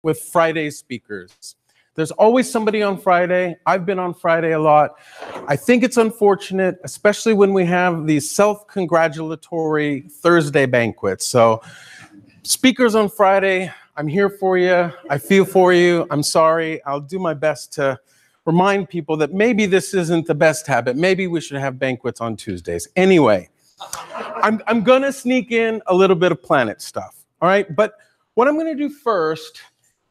with Friday speakers. There's always somebody on Friday. I've been on Friday a lot. I think it's unfortunate, especially when we have these self-congratulatory Thursday banquets. So speakers on Friday, I'm here for you. I feel for you. I'm sorry. I'll do my best to remind people that maybe this isn't the best habit. Maybe we should have banquets on Tuesdays. Anyway, I'm going to sneak in a little bit of planet stuff. All right. But what I'm going to do first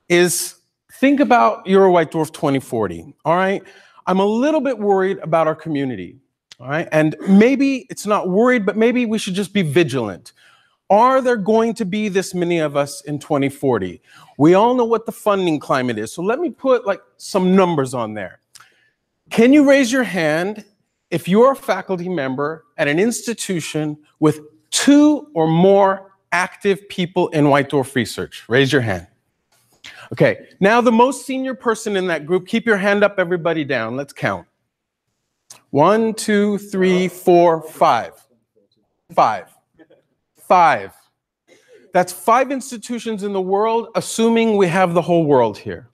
is think about Euro White Dwarf 2040, all right? I'm a little bit worried about our community, all right? And maybe it's not worried, but maybe we should just be vigilant. Are there going to be this many of us in 2040? We all know what the funding climate is, so let me put like some numbers on there. Can you raise your hand if you're a faculty member at an institution with 2 or more active people in White Dwarf research? Raise your hand. Okay, now the most senior person in that group, keep your hand up, everybody down. Let's count. 1, 2, 3, 4, 5. 5. That's 5 institutions in the world, assuming we have the whole world here.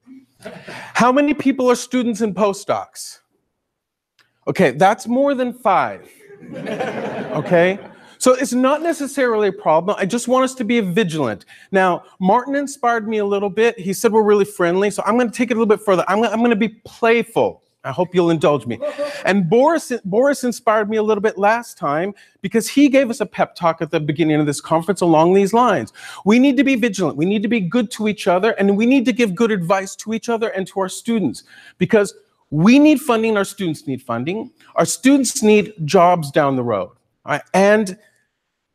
How many people are students and postdocs? Okay, that's more than 5. Okay? So it's not necessarily a problem. I just want us to be vigilant. Now, Martin inspired me a little bit. He said we're really friendly, so I'm going to take it a little bit further. I'm going to be playful. I hope you'll indulge me. And Boris inspired me a little bit last time because he gave us a pep talk at the beginning of this conference along these lines. We need to be vigilant. We need to be good to each other, and we need to give good advice to each other and to our students because we need funding, our students need funding. Our students need jobs down the road. All right? And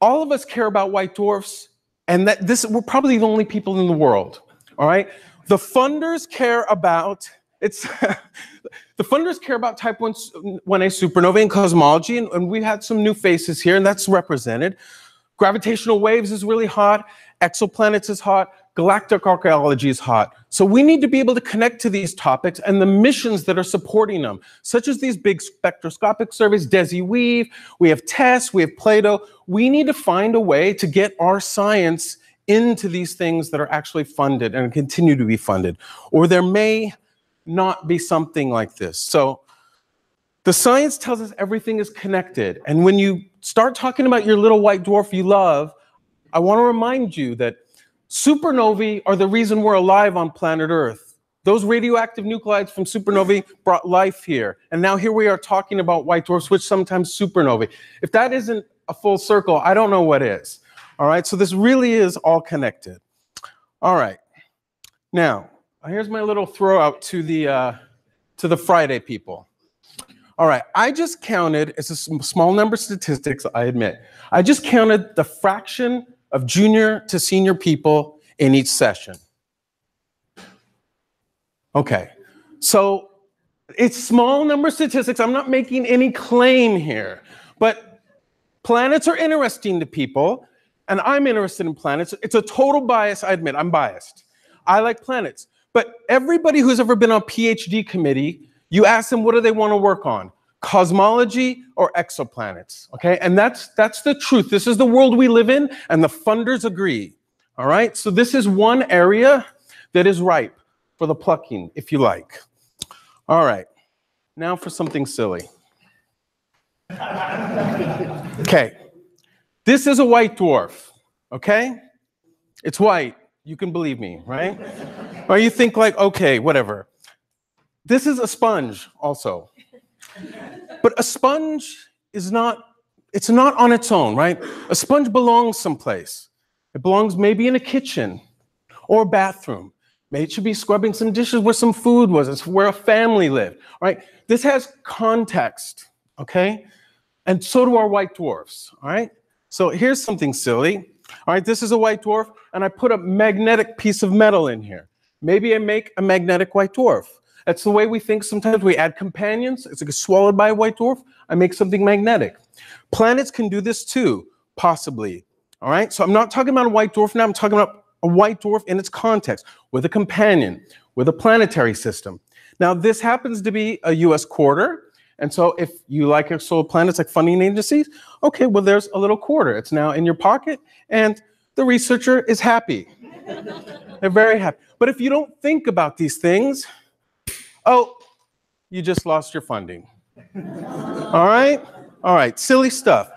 all of us care about white dwarfs, and we're probably the only people in the world, all right? The funders care about, the funders care about type 1a supernovae and cosmology, and we had some new faces here, and that's represented. Gravitational waves is really hot, exoplanets is hot, galactic archaeology is hot. So we need to be able to connect to these topics and the missions that are supporting them, such as these big spectroscopic surveys, DESI-Weave, we have TESS, we have Plato. We need to find a way to get our science into these things that are actually funded and continue to be funded. Or there may not be something like this. So the science tells us everything is connected. And when you start talking about your little white dwarf you love, I want to remind you that supernovae are the reason we're alive on planet Earth. Those radioactive nuclides from supernovae brought life here. And now here we are talking about white dwarfs, which sometimes supernovae. If that isn't a full circle, I don't know what is. All right, so this really is all connected. All right, now, here's my little throw out to the Friday people. All right, I just counted, it's a small number of statistics, I admit. I just counted the fraction of junior to senior people in each session. Okay, so it's small number of statistics. I'm not making any claim here, but planets are interesting to people, and I'm interested in planets. It's a total bias, I admit, I'm biased. I like planets, but everybody who's ever been on a PhD committee, you ask them what do they want to work on? Cosmology or exoplanets, okay? And that's the truth. This is the world we live in, and the funders agree, all right? So this is one area that is ripe for the plucking, if you like. All right, now for something silly. Okay, this is a white dwarf, okay? It's white, you can believe me, right? Or you think like, okay, whatever. This is a sponge also. But a sponge is not, it's not on its own, right? A sponge belongs someplace. It belongs maybe in a kitchen or a bathroom. Maybe it should be scrubbing some dishes where some food was. It's where a family lived, right? This has context, okay? And so do our white dwarfs, all right? So here's something silly. All right, this is a white dwarf, and I put a magnetic piece of metal in here. Maybe I make a magnetic white dwarf. That's the way we think sometimes. We add companions. It's like swallowed by a white dwarf. I make something magnetic. Planets can do this too, possibly. All right, so I'm not talking about a white dwarf now. I'm talking about a white dwarf in its context, with a companion, with a planetary system. Now, this happens to be a US quarter. And so if you like exoplanets like funding agencies, okay, well, there's a little quarter. It's now in your pocket, and the researcher is happy. They're very happy. But if you don't think about these things, oh, you just lost your funding. All right? All right, silly stuff.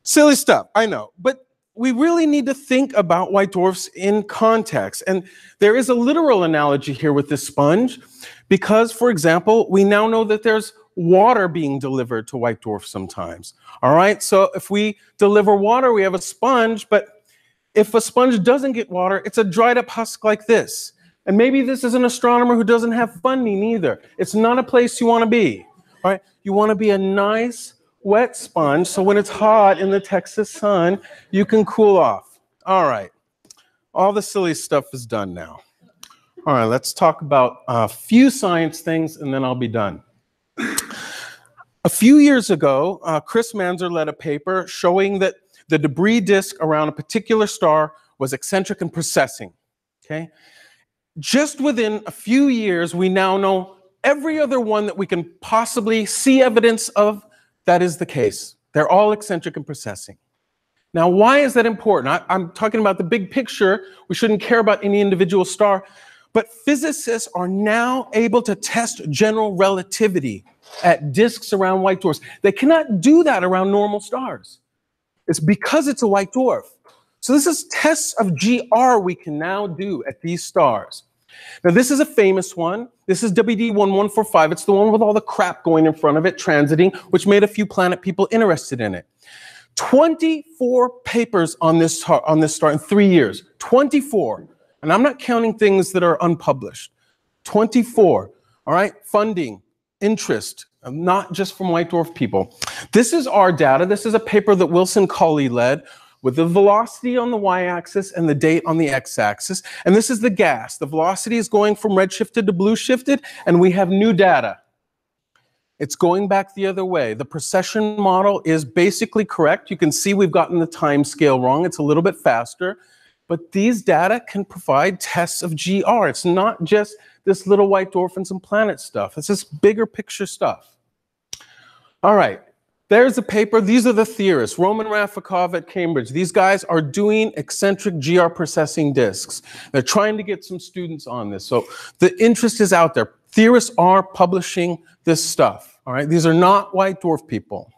Silly stuff, I know. But we really need to think about white dwarfs in context. And there is a literal analogy here with this sponge because, for example, we now know that there's water being delivered to white dwarfs sometimes. All right, so if we deliver water, we have a sponge, but if a sponge doesn't get water, it's a dried up husk like this. And maybe this is an astronomer who doesn't have funding either. It's not a place you want to be. All right, you want to be a nice, wet sponge, so when it's hot in the Texas sun, you can cool off. All right, all the silly stuff is done now. All right, let's talk about a few science things, and then I'll be done. A few years ago, Chris Manzer led a paper showing that the debris disk around a particular star was eccentric and precessing, okay? Just within a few years, we now know every other one that we can possibly see evidence of that is the case. They're all eccentric and precessing. Now, why is that important? I'm talking about the big picture. We shouldn't care about any individual star, but physicists are now able to test general relativity at disks around white dwarfs. They cannot do that around normal stars. It's because it's a white dwarf. So this is tests of GR we can now do at these stars. Now this is a famous one. This is WD1145. It's the one with all the crap going in front of it, transiting, which made a few planet people interested in it. 24 papers on this star in 3 years. 24. And I'm not counting things that are unpublished. 24. All right? Funding, interest, not just from white dwarf people. This is our data. This is a paper that Wilson Colley led with the velocity on the y-axis and the date on the x-axis. And this is the gas. The velocity is going from red-shifted to blue-shifted, and we have new data. It's going back the other way. The precession model is basically correct. You can see we've gotten the time scale wrong. It's a little bit faster. But these data can provide tests of GR. It's not just this little white dwarf and some planet stuff. It's this bigger picture stuff. All right, there's a paper. These are the theorists, Roman Rafikov at Cambridge. These guys are doing eccentric GR precessing disks. They're trying to get some students on this. So the interest is out there. Theorists are publishing this stuff. All right, these are not white dwarf people.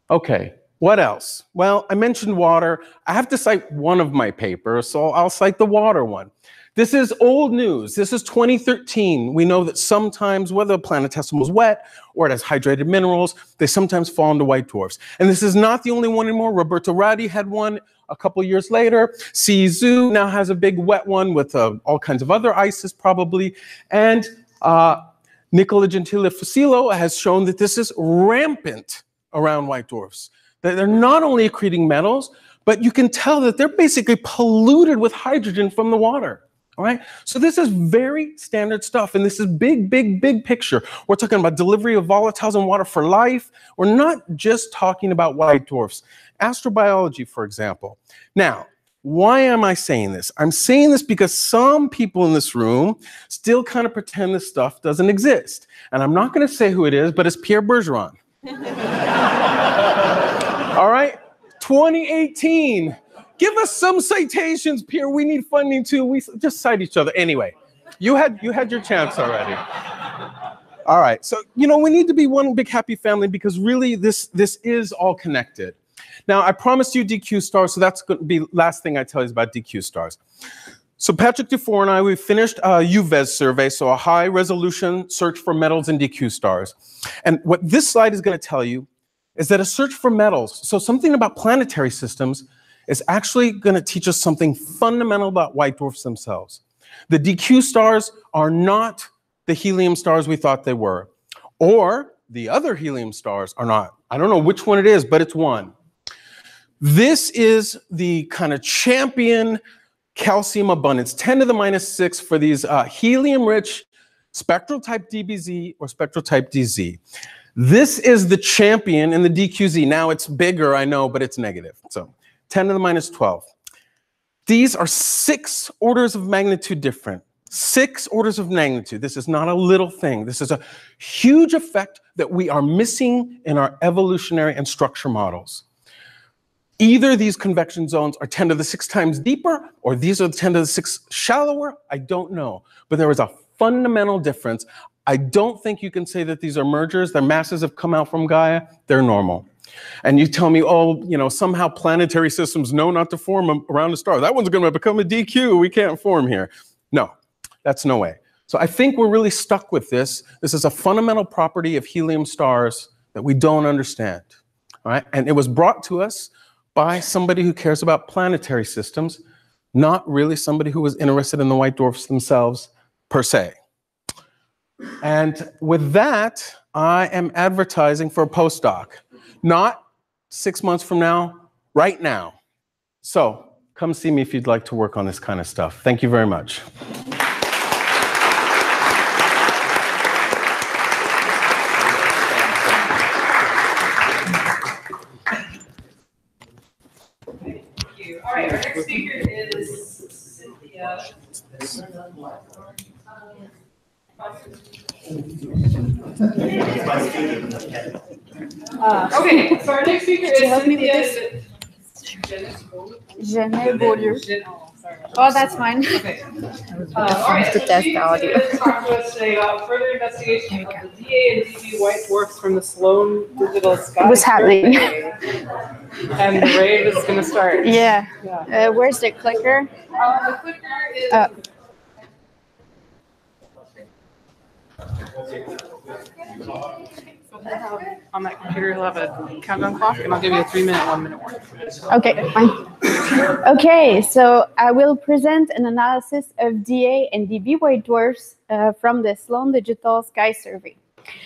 Okay. What else? Well, I mentioned water. I have to cite one of my papers, so I'll cite the water one. This is old news. This is 2013. We know that sometimes, whether a planetesimal is wet or it has hydrated minerals, they sometimes fall into white dwarfs. And this is not the only one anymore. Roberto Radi had one a couple years later. CZU now has a big wet one with all kinds of other ices probably. And Nicola Gentile Fusillo has shown that this is rampant around white dwarfs. They're not only accreting metals, but you can tell that they're basically polluted with hydrogen from the water. All right? So this is very standard stuff, and this is big, big, big picture. We're talking about delivery of volatiles in water for life. We're not just talking about white dwarfs. Astrobiology, for example. Now, why am I saying this? I'm saying this because some people in this room still kind of pretend this stuff doesn't exist. And I'm not going to say who it is, but it's Pierre Bergeron. All right, 2018. Give us some citations, Pierre. We need funding too. We just cite each other. Anyway, you had your chance already. All right, so we need to be one big happy family because really this is all connected. Now I promised you DQ stars, so that's going to be last thing I tell you is about DQ stars. So Patrick Dufour and I, we finished a UVES survey, so a high resolution search for metals in DQ stars. And what this slide is going to tell you is that a search for metals, so something about planetary systems, is actually going to teach us something fundamental about white dwarfs themselves. The DQ stars are not the helium stars we thought they were, or the other helium stars are not. I don't know which one it is, but it's one. This is the kind of champion calcium abundance, 10 to the minus 6 for these helium-rich spectral type DBZ or spectral type DZ. This is the champion in the DQZ. Now it's bigger, I know, but it's negative. So 10 to the minus 12. These are 6 orders of magnitude different. 6 orders of magnitude. This is not a little thing. This is a huge effect that we are missing in our evolutionary and structure models. Either these convection zones are 10 to the 6 times deeper, or these are 10 to the 6 shallower. I don't know. But there is a fundamental difference. I don't think you can say that these are mergers. Their masses have come out from Gaia. They're normal. And you tell me, oh, you know, somehow planetary systems know not to form around a star. That one's going to become a DQ. We can't form here. No, that's no way. So I think we're really stuck with this. This is a fundamental property of helium stars that we don't understand. All right? And it was brought to us by somebody who cares about planetary systems, not really somebody who was interested in the white dwarfs themselves, per se. And with that, I am advertising for a postdoc. Not 6 months from now, right now. So come see me if you'd like to work on this kind of stuff. Thank you very much. All right, our next speaker is Cynthia. Okay, so our next speaker is Cynthia. Jamais Beaulieu. Oh, that's fine. Okay. All right, so she's going to talk to us today about further investigation of the DA and DB white dwarfs from the Sloan Digital Sky. What's happening? And the rave is going to start. Yeah. Where's the clicker? The clicker is... on that computer, you'll have a countdown clock, and I'll give you a 3-minute, 1-minute warning. Okay, fine. Okay, so I will present an analysis of DA and DB white dwarfs from the Sloan Digital Sky Survey.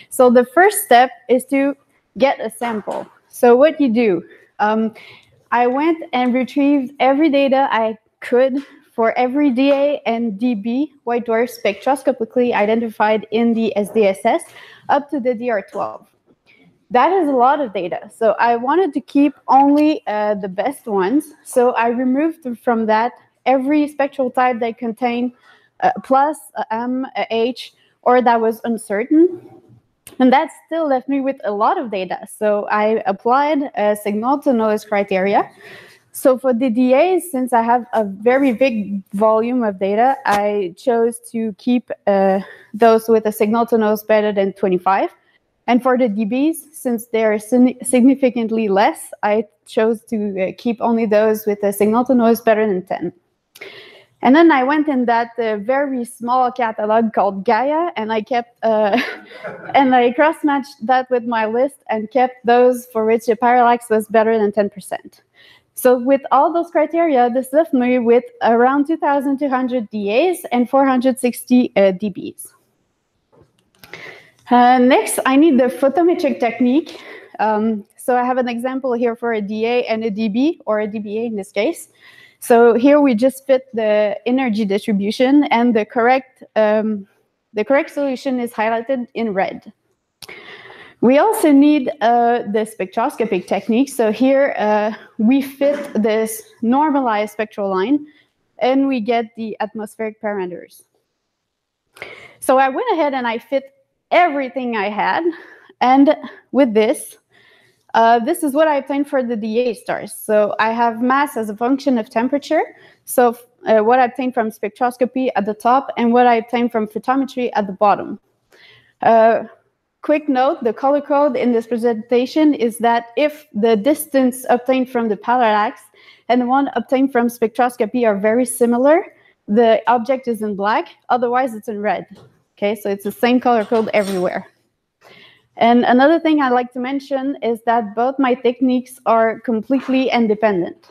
So the first step is to get a sample. So what you do, I went and retrieved every data I could for every DA and DB white dwarf spectroscopically identified in the SDSS up to the DR12. That is a lot of data. So I wanted to keep only the best ones. So I removed from that every spectral type that contained plus, M, H, or that was uncertain. And that still left me with a lot of data. So I applied a signal-to-noise criteria. So for the DAs, since I have a very big volume of data, I chose to keep those with a signal-to-noise better than 25. And for the DBs, since they're significantly less, I chose to keep only those with a signal-to-noise better than 10. And then I went in that very small catalog called Gaia, and I kept and I cross-matched that with my list and kept those for which the parallax was better than 10%. So with all those criteria, this left me with around 2,200 DAs and 460 DBs. Next, I need the photometric technique. So I have an example here for a DA and a DB, or a DBA in this case. So here we just fit the energy distribution, and the correct solution is highlighted in red. We also need the spectroscopic technique. So here we fit this normalized spectral line, and we get the atmospheric parameters. So I went ahead and I fit everything I had, and with this, this is what I obtained for the DA stars. So I have mass as a function of temperature. So what I obtained from spectroscopy at the top, and what I obtained from photometry at the bottom. Quick note, the color code in this presentation is that if the distance obtained from the parallax and the one obtained from spectroscopy are very similar, the object is in black, otherwise it's in red. Okay, so it's the same color code everywhere. And another thing I'd like to mention is that both my techniques are completely independent.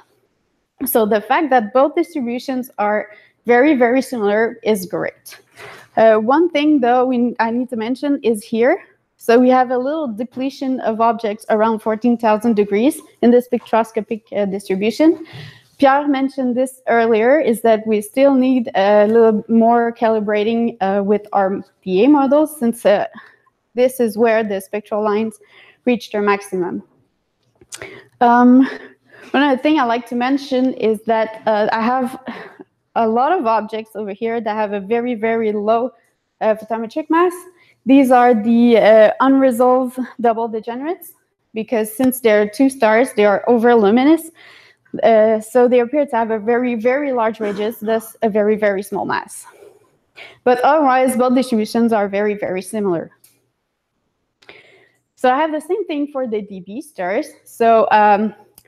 So the fact that both distributions are very, very similar is great. One thing, though, I need to mention is here. So we have a little depletion of objects around 14,000 degrees in the spectroscopic distribution. Pierre mentioned this earlier, is that we still need a little more calibrating with our DA models, since this is where the spectral lines reach their maximum. One other thing I'd like to mention is that I have a lot of objects over here that have a very, very low photometric mass. These are the unresolved double degenerates. because since there are two stars, they are overluminous. So they appear to have a very, very large radius, thus a very, very small mass. But otherwise, both distributions are very, very similar. So I have the same thing for the DB stars. So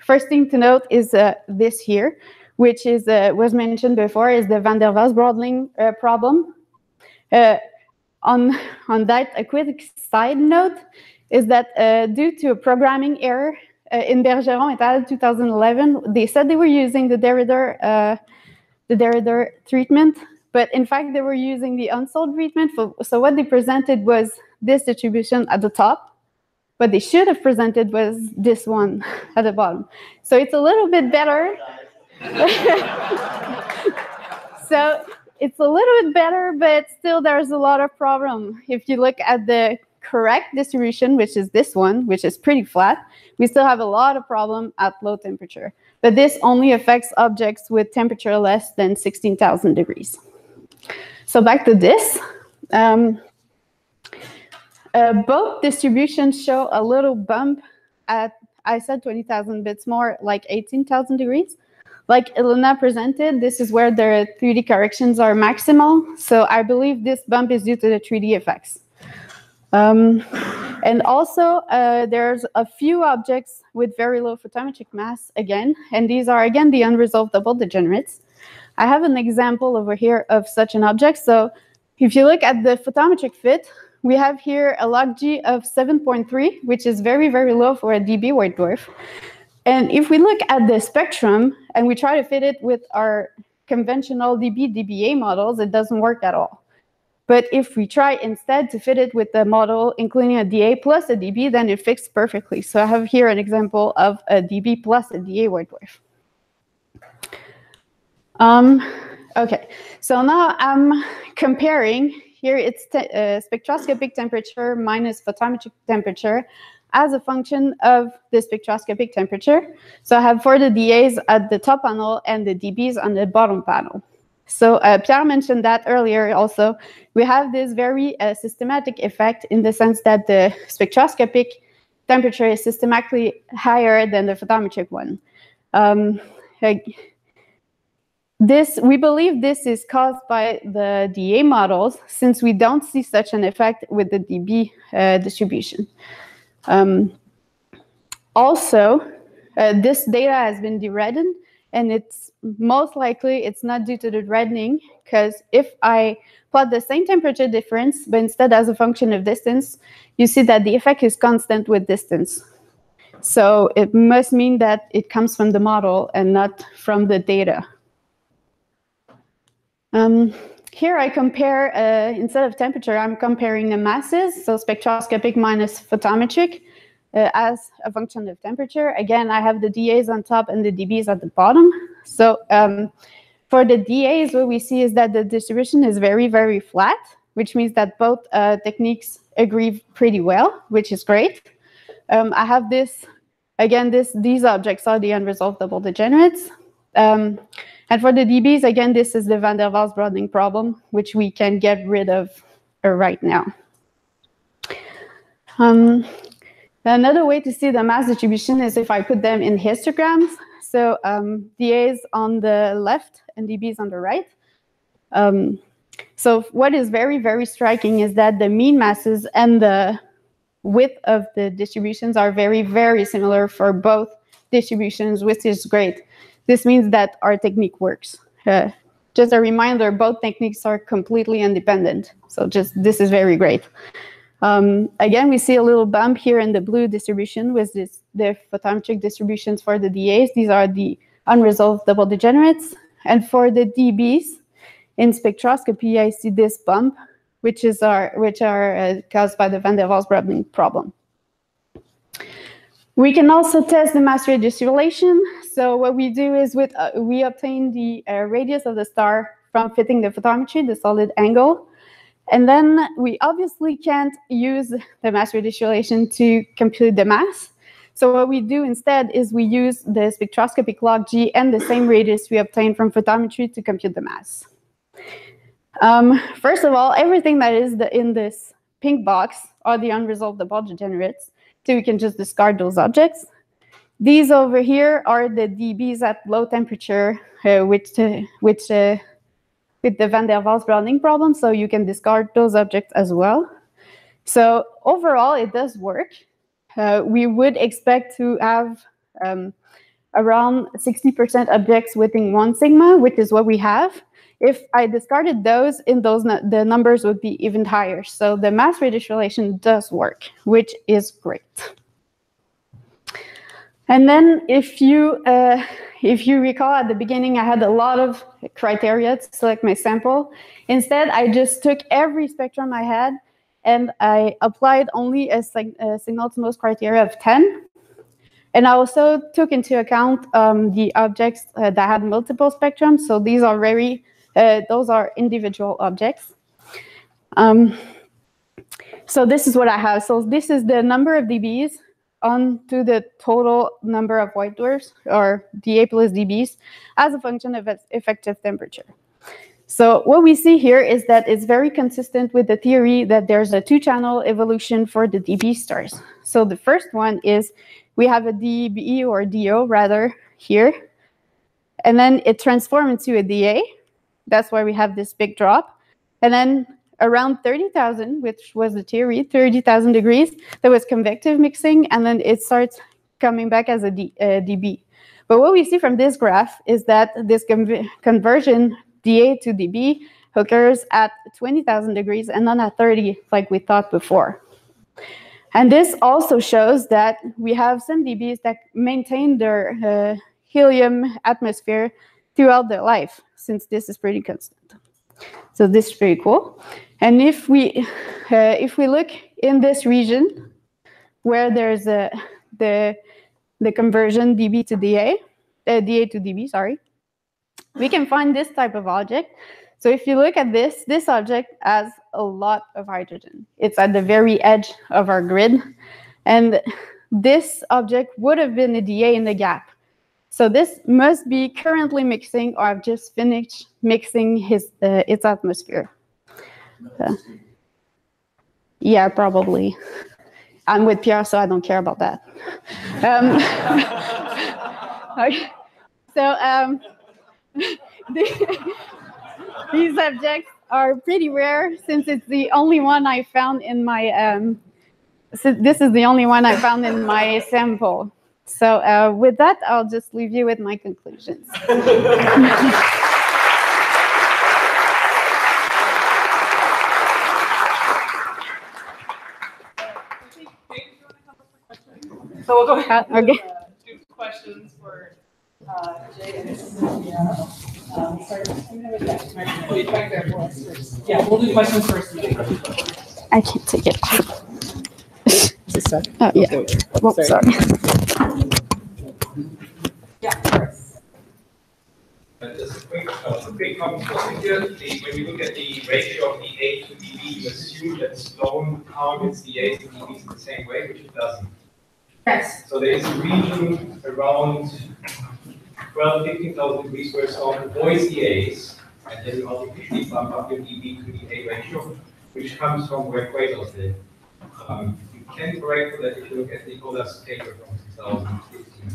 first thing to note is this here, which is was mentioned before, is the van der Waals-Brodling problem. On that, a quick side note is that due to a programming error in Bergeron et al. 2011, they said they were using the Derrida treatment, but in fact they were using the unsold treatment. So what they presented was this distribution at the top. What they should have presented was this one at the bottom. So it's a little bit better. So it's a little bit better, but still there's a lot of problem. If you look at the correct distribution, which is this one, which is pretty flat, we still have a lot of problem at low temperature. But this only affects objects with temperature less than 16,000 degrees. So back to this. Both distributions show a little bump at, I said 20,000 bits more, like 18,000 degrees. Like Elena presented, this is where the 3D corrections are maximal. So I believe this bump is due to the 3D effects. And also, there's a few objects with very low photometric mass again, and these are again the unresolved double degenerates. I have an example over here of such an object. So if you look at the photometric fit, we have here a log G of 7.3, which is very, very low for a dB white dwarf. And if we look at the spectrum and we try to fit it with our conventional dB/dBA models, it doesn't work at all. But if we try instead to fit it with the model including a dA plus a dB, then it fits perfectly. So I have here an example of a dB plus a dA white dwarf. Okay, so now I'm comparing. Here it's spectroscopic temperature minus photometric temperature as a function of the spectroscopic temperature. So I have for the dAs at the top panel and the dBs on the bottom panel. So Pierre mentioned that earlier also. We have this very systematic effect in the sense that the spectroscopic temperature is systematically higher than the photometric one. We believe this is caused by the dA models, since we don't see such an effect with the dB distribution. Also, this data has been dereddened, and it's most likely it's not due to the reddening, because if I plot the same temperature difference, but instead as a function of distance, you see that the effect is constant with distance. So it must mean that it comes from the model and not from the data. Here I compare, instead of temperature, I'm comparing the masses, so spectroscopic minus photometric as a function of temperature. Again, I have the dAs on top and the dBs at the bottom. So for the dAs, what we see is that the distribution is very, very flat, which means that both techniques agree pretty well, which is great. I have this, again, these objects are the unresolved double degenerates. And for the dBs, again, this is the van der Waals-Brodling problem, which we can get rid of right now. Another way to see the mass distribution is if I put them in histograms. So dAs on the left and dBs on the right. So what is very, very striking is that the mean masses and the width of the distributions are very, very similar for both distributions, which is great. This means that our technique works. Just a reminder, both techniques are completely independent. So this is very great. Again, we see a little bump here in the blue distribution with the photometric distributions for the dAs. These are the unresolved double degenerates. And for the dBs, in spectroscopy, I see this bump, which are caused by the van der Waals-Brodling problem. We can also test the mass radius relation. So what we do is we obtain the radius of the star from fitting the photometry, the solid angle. And then we obviously can't use the mass radius relation to compute the mass. So what we do instead is we use the spectroscopic log G and the same radius we obtain from photometry to compute the mass. First of all, everything that is in this pink box are the unresolved double degenerates. so we can just discard those objects. These over here are the dBs at low temperature, with the Van der Waals Browning problem, so you can discard those objects as well. So overall, it does work. We would expect to have around 60% objects within 1 sigma, which is what we have. If I discarded those, the numbers would be even higher. So the mass radius relation does work, which is great. And then if you recall at the beginning, I had a lot of criteria to select my sample. Instead, I just took every spectrum I had and I applied only a signal-to-noise criteria of 10. And I also took into account the objects that had multiple spectrums. So these are those are individual objects. So this is what I have. So this is the number of dBs onto the total number of white dwarfs, or dA plus dBs, as a function of its effective temperature. So what we see here is that it's very consistent with the theory that there's a 2-channel evolution for the dB stars. So the first one is we have a dB, or DO rather, here, and then it transforms into a dA. That's why we have this big drop. And then around 30,000, which was the theory, 30,000 degrees, there was convective mixing, and then it starts coming back as a dB. But what we see from this graph is that this conversion dA to dB occurs at 20,000 degrees and not at 30, like we thought before. And this also shows that we have some dBs that maintain their helium atmosphere throughout their life, since this is pretty constant. So this is pretty cool. And if we look in this region where there's the conversion dB to dA, dA to dB, sorry, we can find this type of object. So if you look at this object has a lot of hydrogen. It's at the very edge of our grid. And this object would have been a dA in the gap. So this must be currently mixing, or I've just finished mixing its atmosphere. Yeah, probably. I'm with Pierre, so I don't care about that. Okay. So these objects are pretty rare, since it's the only one I found in my. This is the only one I found in my sample. So with that, I'll just leave you with my conclusions. So we'll go ahead and Okay. do questions for Jay and Cynthia. Yeah, we'll do questions first. I can't take it off. Is it set? Oh, yeah. Okay. Oh, sorry. Yeah, first. Just a quick comment. Here, when you look at the ratio of the A to dB, you assume that Sloan targets the A to dBs the same way, which it doesn't. Yes. So there is a region around 12, 15,000 degrees where Sloan avoids the A's, and then you artificially bump up your dB to the A ratio, which comes from where quasars live. You can correct that if you look at the Olas paper from 2015.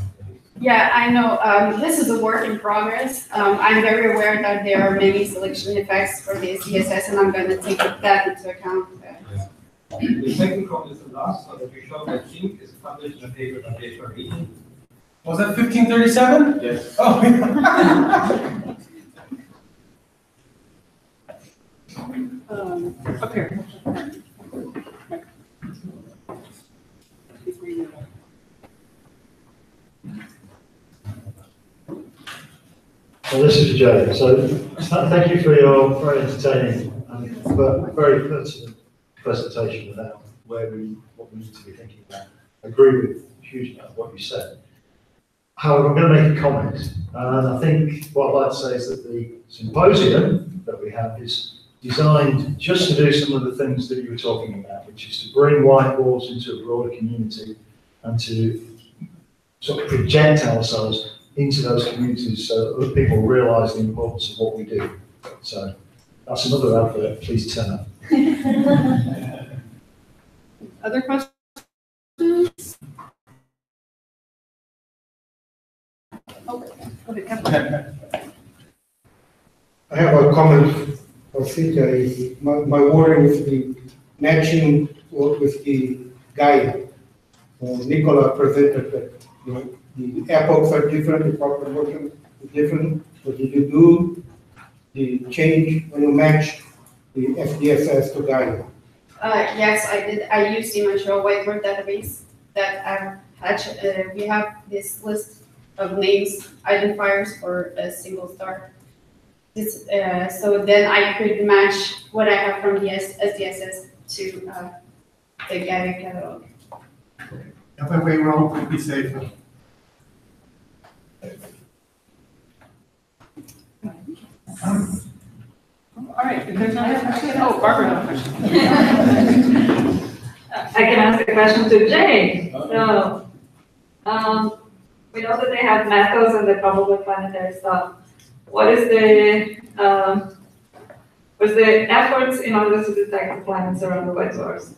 Yeah, I know. This is a work in progress. I'm very aware that there are many selection effects for the CSS, and I'm going to take that into account. The second comment is the last one that we showed, I think, is published in a paper by HRE. Was that 1537? Yes. Oh, Up here. Well, this is Joe. So thank you for your very entertaining but very pertinent presentation about what we need to be thinking about. I agree with a huge amount of what you said. However, I'm going to make a comment, and I think what I'd like to say is that the symposium that we have is designed just to do some of the things that you were talking about, which is to bring white dwarfs into a broader community and to sort of project ourselves into those communities so that other people realise the importance of what we do. So that's another advert, please turn up. Other questions? I have a comment for Sita. My worry with the matching with the guide. Nicola presented that the epochs are different, the proper working is different. So did you do the change when you match the FDSS to guide? Yes, I did. I used the Montreal Whiteboard database that we have this list of names, identifiers for a single star. So then I could match what I have from the SDSS to the Gaia catalog. If I went wrong, could be safer. All right, if there's no other question, oh, Barbara has a question. I can ask a question to Jay. So, we know that they have metals and the probable planetary stuff. What is the efforts in order to detect the planets around the white dwarfs?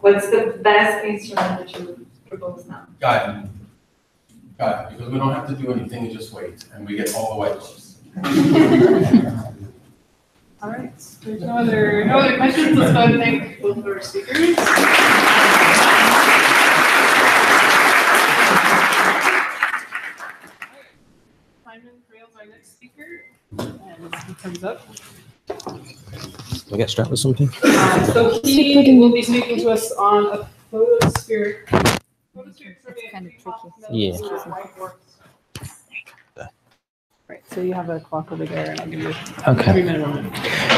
What's the best instrument that you propose now? Got it. Because we don't have to do anything, we just wait, and we get all the white dwarfs. All right, there's no other questions. Let's go ahead and thank both of our speakers. Simon Trail's our next speaker, and he comes up. Do I get strapped with something? So he will be speaking to us on a photospheric survey. kind of tricky. Yeah. Right, so you have a clock over there, and I'll give you Okay. 3-minute warning.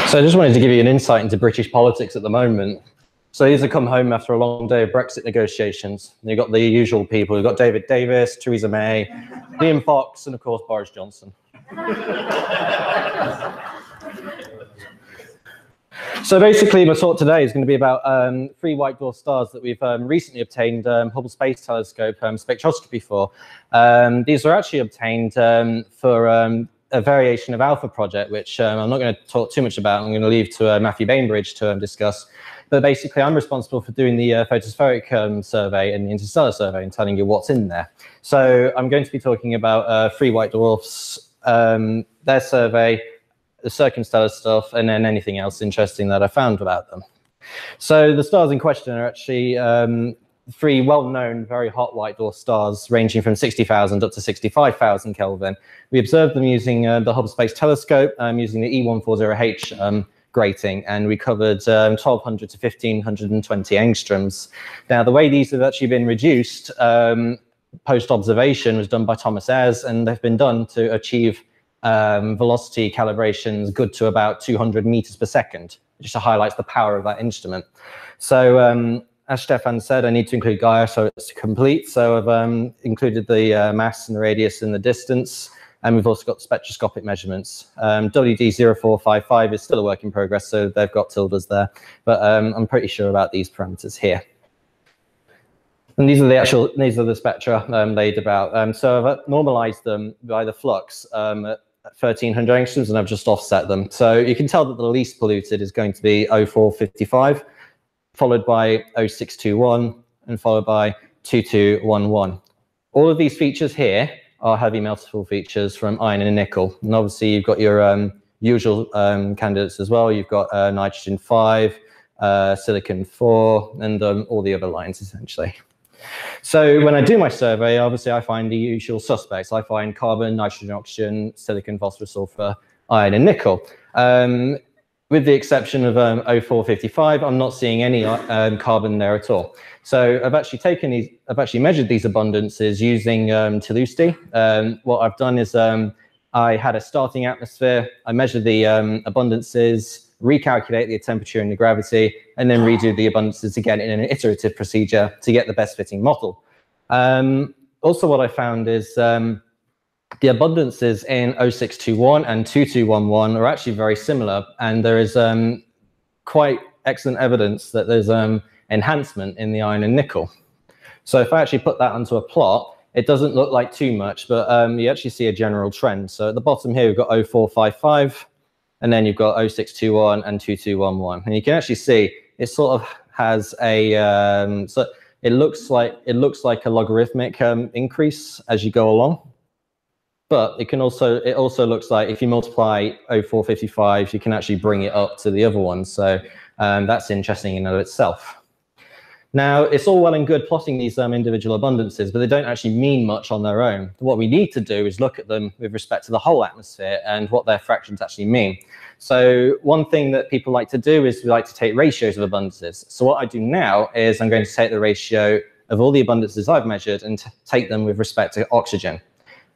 So I just wanted to give you an insight into British politics at the moment. So these have come home after a long day of Brexit negotiations. You've got the usual people. You've got David Davis, Theresa May, Liam Fox, and of course Boris Johnson. So basically, my talk today is going to be about 3 white dwarf stars that we've recently obtained Hubble Space Telescope spectroscopy for. These were actually obtained for a variation of Alpha project, which I'm not going to talk too much about. I'm going to leave to Matthew Bainbridge to discuss. But basically, I'm responsible for doing the photospheric survey and the interstellar survey and telling you what's in there. So I'm going to be talking about 3 white dwarfs, their survey, the circumstellar stuff, and then anything else interesting that I found about them. So the stars in question are actually 3 well-known, very hot white dwarf stars ranging from 60,000 up to 65,000 Kelvin. We observed them using the Hubble Space Telescope, using the E140H grating, and we covered 1,200 to 1,520 angstroms. Now, the way these have actually been reduced post-observation was done by Thomas Ayres, and they've been done to achieve velocity calibrations good to about 200 meters per second, just highlights the power of that instrument. So as Stefan said, I need to include Gaia so it's complete. So I've included the mass and the radius and the distance, and we've also got spectroscopic measurements. WD0455 is still a work in progress, so they've got tildes there, but I'm pretty sure about these parameters here. And these are the spectra laid about. So I've normalized them by the flux at 1,300 angstroms, and I've just offset them. So you can tell that the least polluted is going to be 0455, followed by 0621, and followed by 2211. All of these features here are heavy meltable features from iron and nickel. And obviously you've got your usual candidates as well. You've got nitrogen 5, silicon 4, and all the other lines essentially. So when I do my survey, obviously I find the usual suspects. I find carbon, nitrogen, oxygen, silicon, phosphorus, sulfur, iron, and nickel. With the exception of 0455, I'm not seeing any carbon there at all. So I've actually measured these abundances using Toulouse. What I've done is I had a starting atmosphere. I measured the abundances, recalculate the temperature and the gravity, and then redo the abundances again in an iterative procedure to get the best fitting model. Also, what I found is the abundances in 0621 and 2211 are actually very similar, and there is quite excellent evidence that there's enhancement in the iron and nickel. So if I actually put that onto a plot, it doesn't look like too much, but you actually see a general trend. So at the bottom here, we've got 0455, and then you've got 0621 and 2211. And you can actually see it sort of has a, so it looks like a logarithmic increase as you go along. But it also looks like if you multiply 0455, you can actually bring it up to the other one. So that's interesting in and of itself. Now, it's all well and good plotting these individual abundances, but they don't actually mean much on their own. What we need to do is look at them with respect to the whole atmosphere and what their fractions actually mean. So one thing that people like to do is we like to take ratios of abundances. So what I do now is I'm going to take the ratio of all the abundances I've measured and take them with respect to oxygen.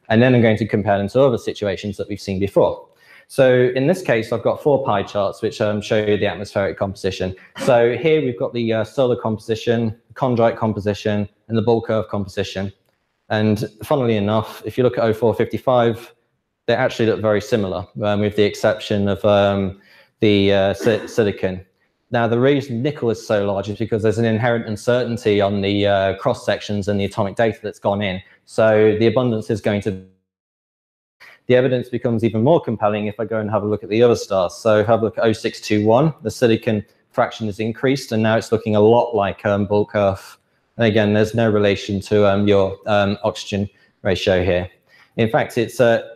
And then I'm going to compare them to other situations that we've seen before. So in this case, I've got 4 pie charts which show you the atmospheric composition. So here we've got the solar composition, chondrite composition, and the bull curve composition. And funnily enough, if you look at 0455, they actually look very similar, with the exception of the silicon. Now, the reason nickel is so large is because there's an inherent uncertainty on the cross sections and the atomic data that's gone in. So the abundance is going to. The evidence becomes even more compelling if I go and have a look at the other stars. So have a look at 0621, the silicon fraction is increased, and now it's looking a lot like bull curve. And again, there's no relation to your oxygen ratio here. In fact, it's a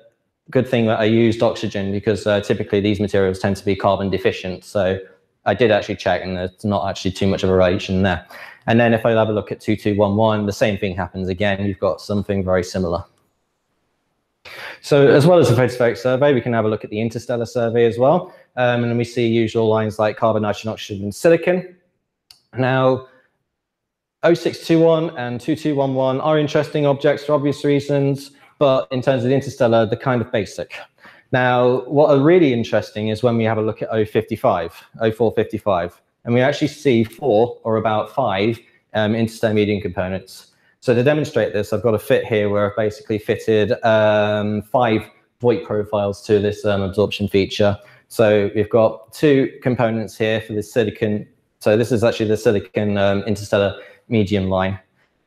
good thing that I used oxygen because typically these materials tend to be carbon deficient. So I did actually check, and there's not actually too much of a relation there. And then if I have a look at 2211, the same thing happens again. You've got something very similar. So as well as the photospheric survey, we can have a look at the interstellar survey as well. And then we see usual lines like carbon, nitrogen, oxygen, and silicon. Now, 0621 and 2211 are interesting objects for obvious reasons, but in terms of the interstellar, they're kind of basic. Now, what are really interesting is when we have a look at 0455, and we actually see 4 or about 5 interstellar medium components. So to demonstrate this, I've got a fit here where I've basically fitted 5 Voigt profiles to this absorption feature. So we've got 2 components here for the silicon. So this is actually the silicon interstellar medium line.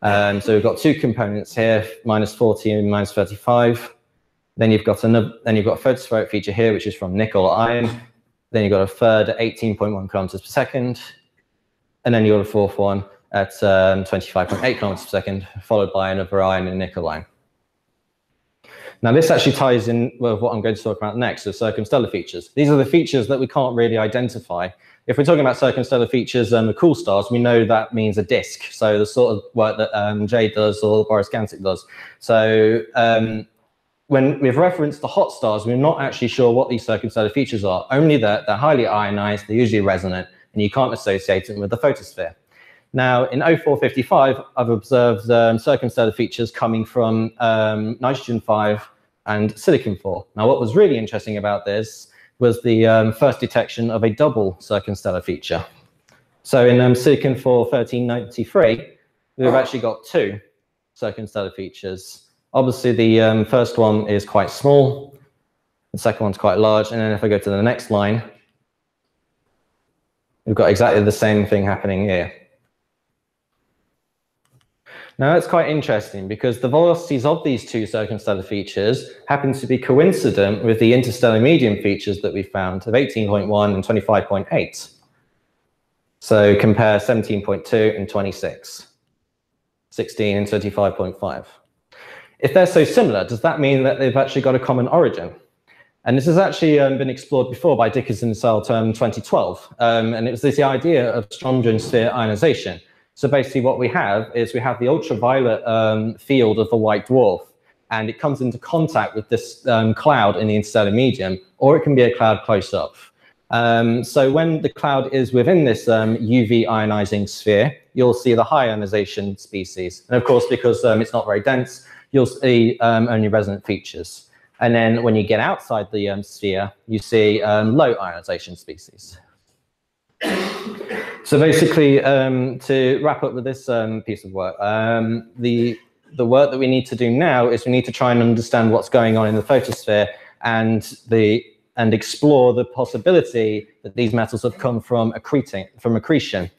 So we've got 2 components here, -40 and -35. Then you've got a photospheric feature here, which is from nickel or iron. Then you've got a third at 18.1 kilometers per second. And then you've got a fourth one at 25.8 kilometers per second, followed by another iron and nickel line. Now, this actually ties in with what I'm going to talk about next, the circumstellar features. These are the features that we can't really identify. If we're talking about circumstellar features and the cool stars, we know that means a disk. So the sort of work that Jay does or Boris Gantic does. So when we've referenced the hot stars, we're not actually sure what these circumstellar features are, only that they're highly ionized, they're usually resonant, and you can't associate them with the photosphere. Now, in 0455, I've observed circumstellar features coming from nitrogen-5 and silicon-4. Now, what was really interesting about this was the first detection of a double circumstellar feature. So in silicon-4 1393, we've actually got 2 circumstellar features. Obviously, the first one is quite small, the second one's quite large, and then if I go to the next line, we've got exactly the same thing happening here. Now, that's quite interesting because the velocities of these 2 circumstellar features happen to be coincident with the interstellar medium features that we found of 18.1 and 25.8. So compare 17.2 and 26, 16 and 35.5. If they're so similar, does that mean that they've actually got a common origin? And this has actually been explored before by Dickerson et al. 2012. And it was this idea of Strontium sphere ionization. So basically what we have is we have the ultraviolet field of the white dwarf, and it comes into contact with this cloud in the interstellar medium, or it can be a cloud close up. So when the cloud is within this UV ionizing sphere, you'll see the high ionization species. And of course, because it's not very dense, you'll see only resonant features. And then when you get outside the sphere, you see low ionization species. So basically, to wrap up with this piece of work, the work that we need to do now is we need to try and understand what's going on in the photosphere and explore the possibility that these metals have come from accretion.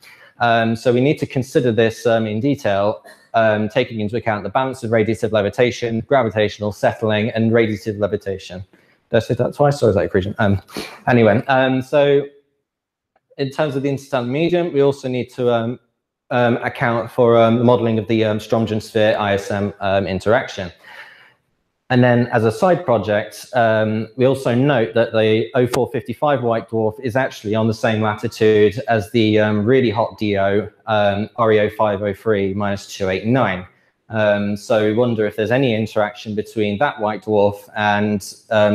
So we need to consider this in detail, taking into account the balance of radiative levitation, gravitational settling, and radiative levitation. Did I say that twice, or is that accretion? Anyway, so in terms of the interstellar medium, we also need to account for the modeling of the Strontium sphere ISM interaction. And then as a side project, we also note that the 0455 white dwarf is actually on the same latitude as the really hot DO, REO 503 -289. So we wonder if there's any interaction between that white dwarf and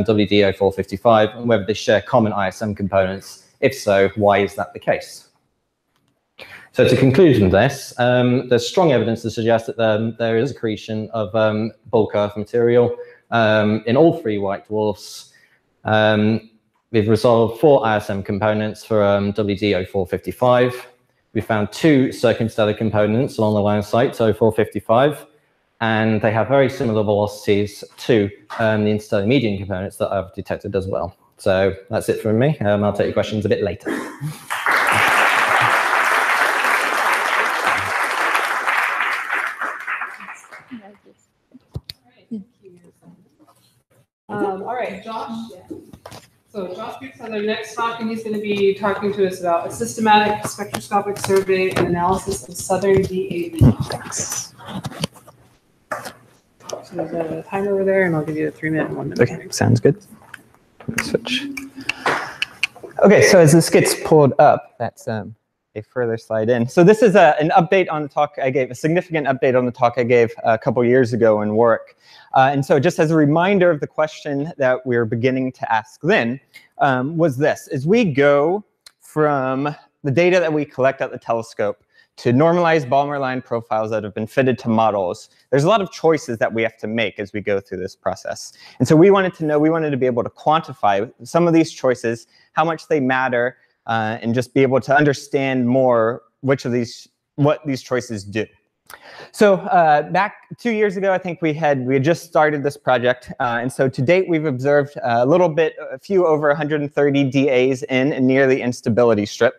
WDO 455 and whether they share common ISM components. If so, why is that the case? So to conclude from this, there's strong evidence to suggest that there is accretion of bulk Earth material in all three white dwarfs. We've resolved 4 ISM components for WDO 455. We found 2 circumstellar components along the line of sight, so 455, and they have very similar velocities to the interstellar median components that I've detected as well. So that's it from me. I'll take your questions a bit later. All right, Josh. So Josh Bukes has our next talk, and he's going to be talking to us about a systematic spectroscopic survey and analysis of southern DA. Thanks. So there's a timer over there, and I'll give you a 3-minute and 1-minute. Okay, sounds good. Let me switch. Okay, so as this gets pulled up, that's a further slide in. So this is an update on the talk I gave, a significant update on the talk I gave a couple years ago in Warwick. And so just as a reminder of the question that we were beginning to ask then, was this: as we go from the data that we collect at the telescope to normalize Balmer line profiles that have been fitted to models, there's a lot of choices that we have to make as we go through this process. And so we wanted to be able to quantify some of these choices, how much they matter, and just be able to understand more what these choices do. So back 2 years ago, I think we had just started this project, and so to date we've observed a few over 130 DAs in and near the instability strip.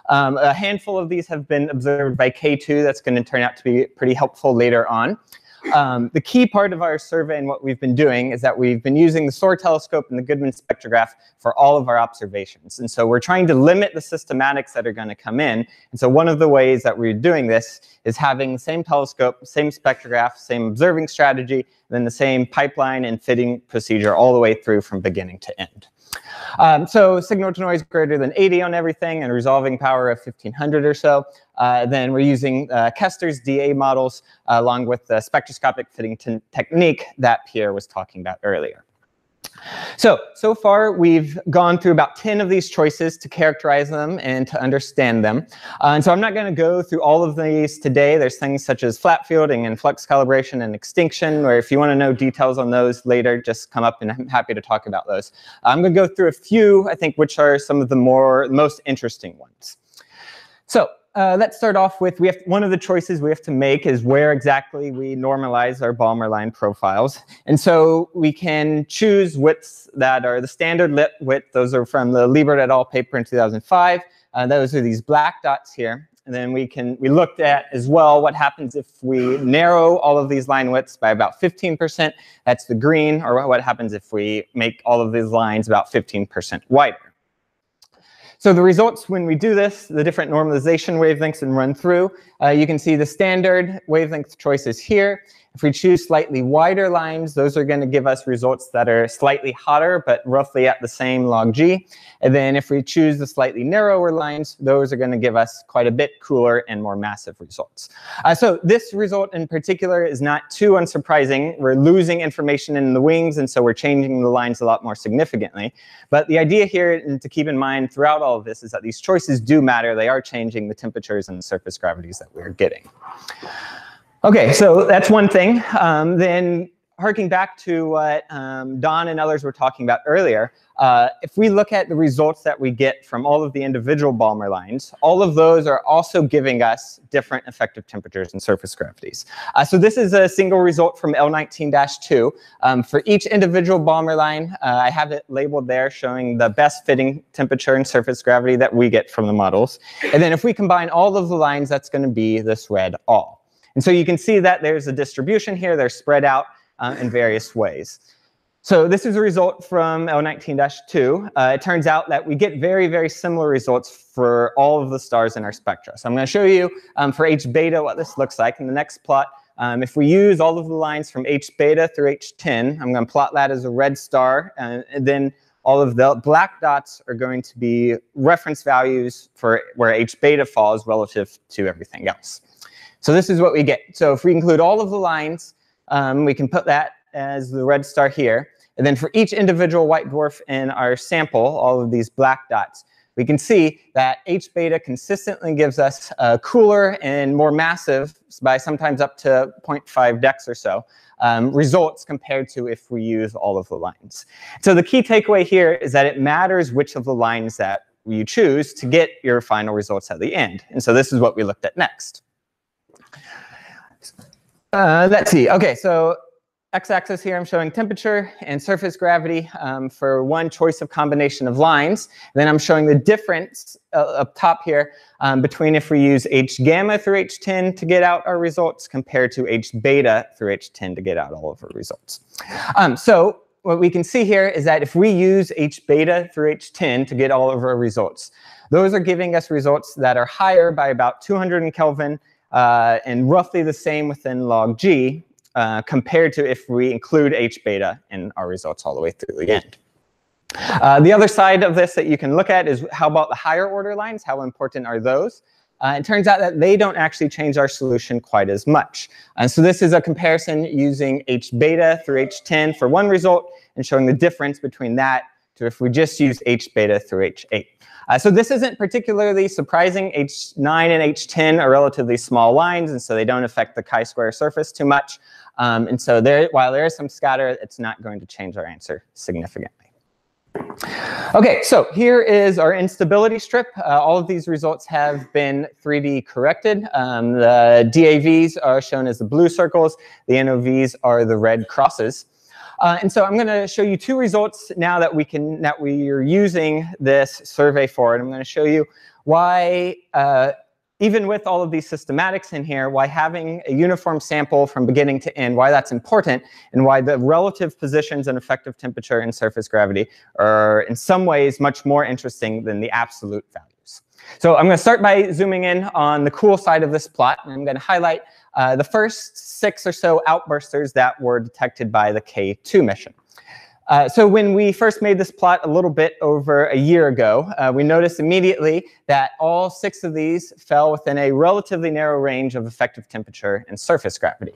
A handful of these have been observed by K2. That's going to turn out to be pretty helpful later on. The key part of our survey and what we've been doing is that we've been using the SOAR telescope and the Goodman spectrograph for all of our observations. And so we're trying to limit the systematics that are going to come in. And so one of the ways that we're doing this is having the same telescope, same spectrograph, same observing strategy, and then the same pipeline and fitting procedure all the way through from beginning to end. So signal to noise greater than 80 on everything and resolving power of 1500 or so. Then we're using Kester's DA models along with the spectroscopic fitting technique that Pierre was talking about earlier. So far, we've gone through about 10 of these choices to characterize them and to understand them. And so I'm not going to go through all of these today. There's things such as flat fielding and flux calibration and extinction, or if you want to know details on those later, just come up and I'm happy to talk about those. I'm going to go through a few, I think, which are some of the most interesting ones. So let's start off with, one of the choices we have to make is where exactly we normalize our Balmer line profiles. And so we can choose widths that are the standard lit width. Those are from the Liebert et al. Paper in 2005. Those are these black dots here. And then we looked at as well what happens if we narrow all of these line widths by about 15%. That's the green, or what happens if we make all of these lines about 15% wider. So the results when we do this, the different normalization wavelengths and run through, you can see the standard wavelength choices here. If we choose slightly wider lines, those are going to give us results that are slightly hotter, but roughly at the same log G. And then if we choose the slightly narrower lines, those are going to give us quite a bit cooler and more massive results. So this result in particular is not too unsurprising. We're losing information in the wings, and so we're changing the lines a lot more significantly. But the idea here, and to keep in mind throughout all of this, is that these choices do matter. They are changing the temperatures and surface gravities that we're getting. Okay, so that's one thing. Then harking back to what Don and others were talking about earlier, if we look at the results that we get from all of the individual Balmer lines, all of those are also giving us different effective temperatures and surface gravities. So this is a single result from L19-2. For each individual Balmer line, I have it labeled there showing the best fitting temperature and surface gravity that we get from the models. And then if we combine all of the lines, that's going to be this red all. And so you can see that there's a distribution here. They're spread out in various ways. So this is a result from L19-2. It turns out that we get very, very similar results for all of the stars in our spectra. So I'm going to show you for H beta what this looks like. In the next plot, if we use all of the lines from H beta through H10, I'm going to plot that as a red star, and then all of the black dots are going to be reference values for where H beta falls relative to everything else. So this is what we get. So if we include all of the lines, we can put that as the red star here. And then for each individual white dwarf in our sample, all of these black dots, we can see that H beta consistently gives us cooler and more massive, by sometimes up to 0.5 dex or so, results compared to if we use all of the lines. So the key takeaway here is that it matters which of the lines that you choose to get your final results at the end. And so this is what we looked at next. Let's see. OK, so x-axis here, I'm showing temperature and surface gravity for one choice of combination of lines. Then I'm showing the difference up top here between if we use H gamma through H10 to get out our results compared to H beta through H10 to get out all of our results. So what we can see here is that if we use H beta through H10 to get all of our results, those are giving us results that are higher by about 200 Kelvin and roughly the same within log G. Compared to if we include H beta in our results all the way through the end. The other side of this that you can look at is how about the higher order lines? How important are those? It turns out that they don't actually change our solution quite as much. And so this is a comparison using H beta through H10 for one result and showing the difference between that to if we just use H beta through H8. So this isn't particularly surprising. H9 and H10 are relatively small lines, and so they don't affect the chi-square surface too much. And so while there is some scatter, it's not going to change our answer significantly. OK, so here is our instability strip. All of these results have been 3D corrected. The DAVs are shown as the blue circles. The NOVs are the red crosses. And so I'm going to show you two results now that we are using this survey for. And I'm going to show you why, even with all of these systematics in here, why having a uniform sample from beginning to end, why that's important, and why the relative positions and effective temperature and surface gravity are in some ways much more interesting than the absolute values. So I'm going to start by zooming in on the cool side of this plot, and I'm going to highlight the first 6 or so outbursters that were detected by the K2 mission. So when we first made this plot a little bit over a year ago, we noticed immediately that all 6 of these fell within a relatively narrow range of effective temperature and surface gravity.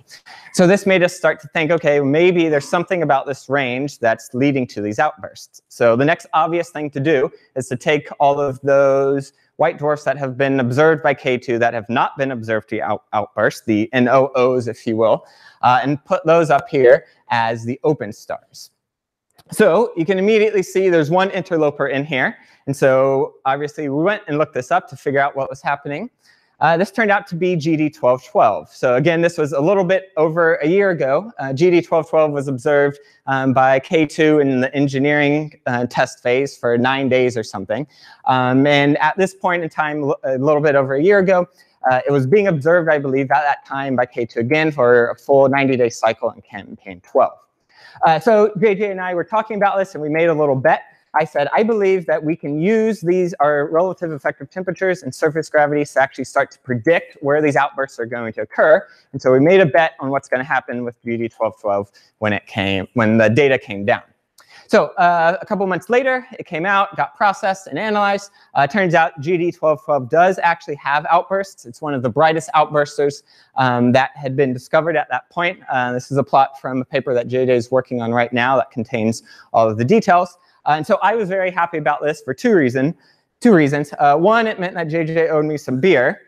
So this made us start to think, OK, maybe there's something about this range that's leading to these outbursts. So the next obvious thing to do is to take all of those white dwarfs that have been observed by K2 that have not been observed to outburst, the NOOs, if you will, and put those up here as the open stars. So you can immediately see there's one interloper in here. And so obviously we went and looked this up to figure out what was happening. This turned out to be GD1212. So again, this was a little bit over a year ago. GD1212 was observed by K2 in the engineering test phase for 9 days or something. And at this point in time, a little bit over a year ago, it was being observed, I believe, at that time by K2 again for a full 90-day cycle in campaign 12. So JJ and I were talking about this, and we made a little bet. I said, I believe that we can use our relative effective temperatures and surface gravities to actually start to predict where these outbursts are going to occur. And so we made a bet on what's going to happen with GD1212 when the data came down. So a couple months later, it came out, got processed and analyzed. Turns out GD1212 does actually have outbursts. It's one of the brightest outbursters that had been discovered at that point. This is a plot from a paper that JJ is working on right now that contains all of the details. And so I was very happy about this for two reasons. One, it meant that JJ owed me some beer.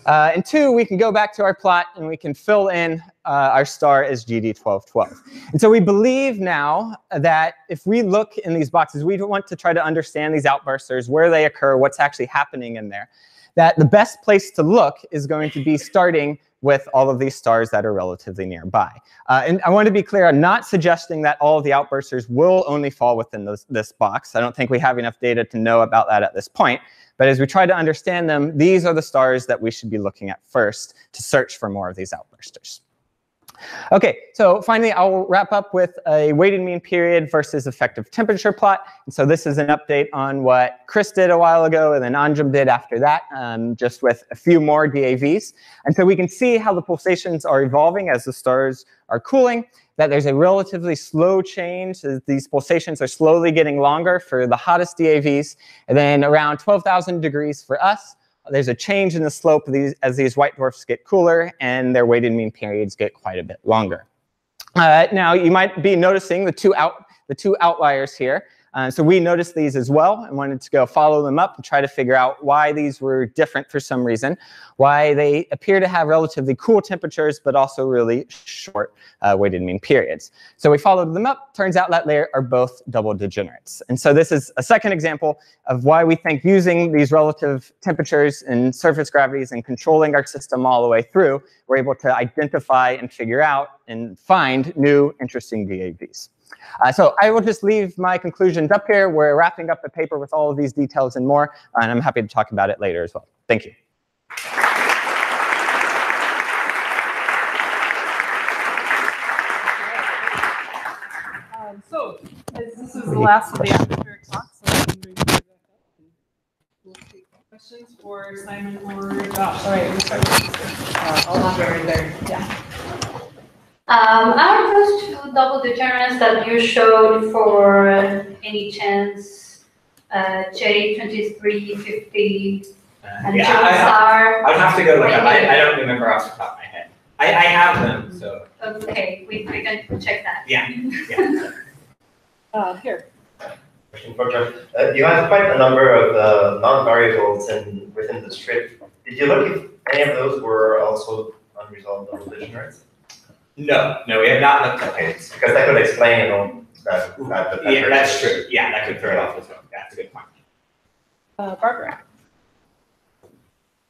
And 2, we can go back to our plot and we can fill in our star as GD1212. And so we believe now that if we look in these boxes, we want to try to understand these outbursters, where they occur, what's actually happening in there, that the best place to look is going to be starting with all of these stars that are relatively nearby. And I want to be clear, I'm not suggesting that all of the outbursters will only fall within this box. I don't think we have enough data to know about that at this point. But as we try to understand them, these are the stars that we should be looking at first to search for more of these outbursters. Okay, so finally, I'll wrap up with a weighted mean period versus effective temperature plot. And so this is an update on what Chris did a while ago and then Anjum did after that, just with a few more DAVs. And so we can see how the pulsations are evolving as the stars are cooling, that there's a relatively slow change as these pulsations are slowly getting longer for the hottest DAVs. And then around 12,000 degrees for us, there's a change in the slope of these, as these white dwarfs get cooler and their weighted mean periods get quite a bit longer. Now, you might be noticing the two outliers here. So we noticed these as well and wanted to go follow them up and try to figure out why these were different for some reason, why they appear to have relatively cool temperatures, but also really short weighted mean periods. So we followed them up. Turns out that they are both double degenerates. And so this is a second example of why we think using these relative temperatures and surface gravities and controlling our system all the way through, we're able to identify and figure out and find new interesting DAVs. So I will just leave my conclusions up here. We're wrapping up the paper with all of these details and more, and I'm happy to talk about it later as well. Thank you. So, as this is the last of the atmospheric talks, so I'm going to bring you back up and we'll take questions for Simon or Josh. All right, we'll start with I'll have it right there. Yeah. Are those two double determinants that you showed for any chance J2350 and I would have to go look up. I don't remember off the top of my head. I have them, so. Okay, we can check that. Yeah. Here. Question for Josh. You have quite a number of non-variables within the strip. Did you look if any of those were also unresolved double degenerates? No, we have not looked at it. Because that could explain that yeah, that's true. Yeah, that could throw it off as well. That's a good point. Barbara.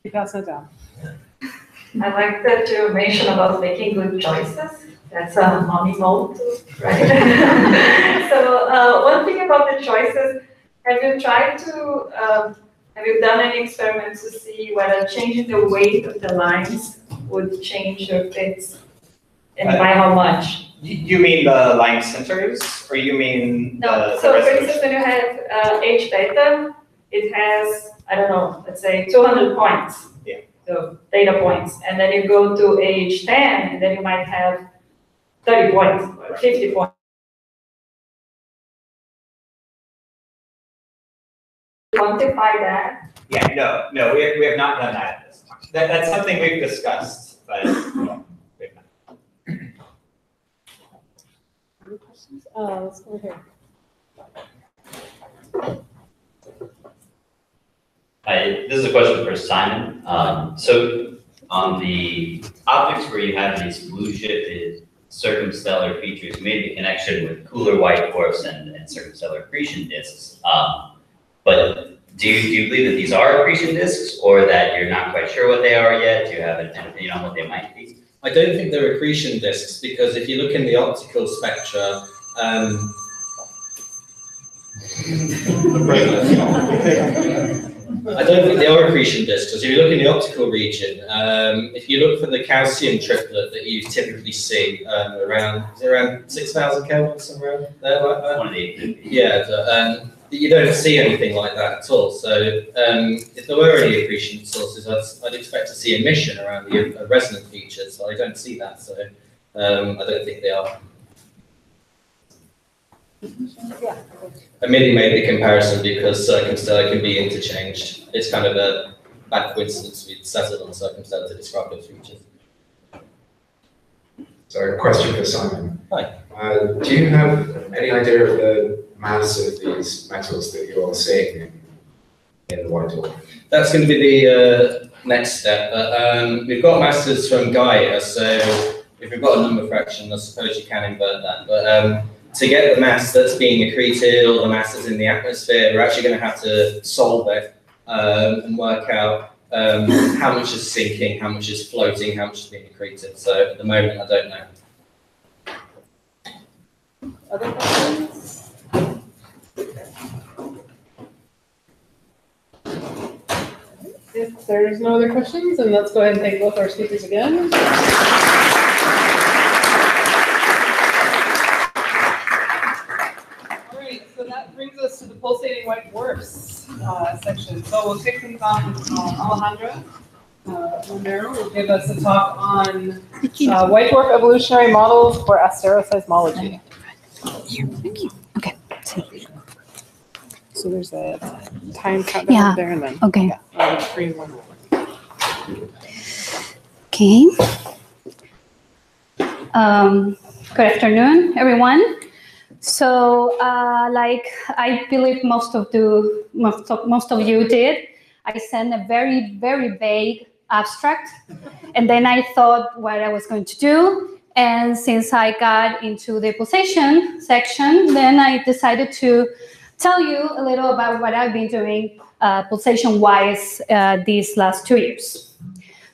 You pass that down. I like that you mentioned about making good choices. That's a mommy mode, right? So one thing about the choices, have you done any experiments to see whether changing the weight of the lines would change your fits? And by how much? You mean the line centers, or you mean no? The so for instance, when you have H data, it has, I don't know, let's say 200 points. Yeah. So data points, and then you go to H10, and then you might have 30 points, or 50 points. Quantify that? Yeah, no, we have not done that at this time. That's something we've discussed, but no. Let's go here. Hi, this is a question for Simon. So on the objects where you have these blue-shifted circumstellar features, you made the connection with cooler white dwarfs and circumstellar accretion disks. But do you believe that these are accretion disks, or that you're not quite sure what they are yet? Do you have an opinion on what they might be? I don't think they're accretion disks, because if you look in the optical spectra, I don't think they are accretion disks, because if you look in the optical region, if you look for the calcium triplet that you typically see around 6,000 Kelvin, somewhere there like that? One of the yeah, you don't see anything like that at all. So if there were any accretion sources, I'd expect to see emission around the resonant features. So I don't see that, so I don't think they are. Yeah. I merely made the comparison because circumstellar can be interchanged. It's kind of a bad coincidence we'd settled on circumstellar to describe those features. So a question for Simon. Hi. Do you have any idea of the mass of these metals that you're seeing in the white dwarf? That's going to be the next step. We've got masses from Gaia, so if we've got a number fraction, I suppose you can invert that. But to get the mass that's being accreted or the mass that's in the atmosphere, we're actually going to have to solve it and work out how much is sinking, how much is floating, how much is being accreted. So at the moment, I don't know. Other questions? If there's no other questions, then let's go ahead and thank both our speakers again. white dwarfs section. So we'll kick things off with Alejandra Romero will give us a talk on white dwarf evolutionary models for asteroseismology. Okay. So there's a time countdown up there and then. Okay. Yeah, 3, 1. Okay. Good afternoon, everyone. So, like I believe most of you did, I sent a very, very vague abstract, and then I thought what I was going to do. And since I got into the pulsation section, then I decided to tell you a little about what I've been doing pulsation-wise these last 2 years.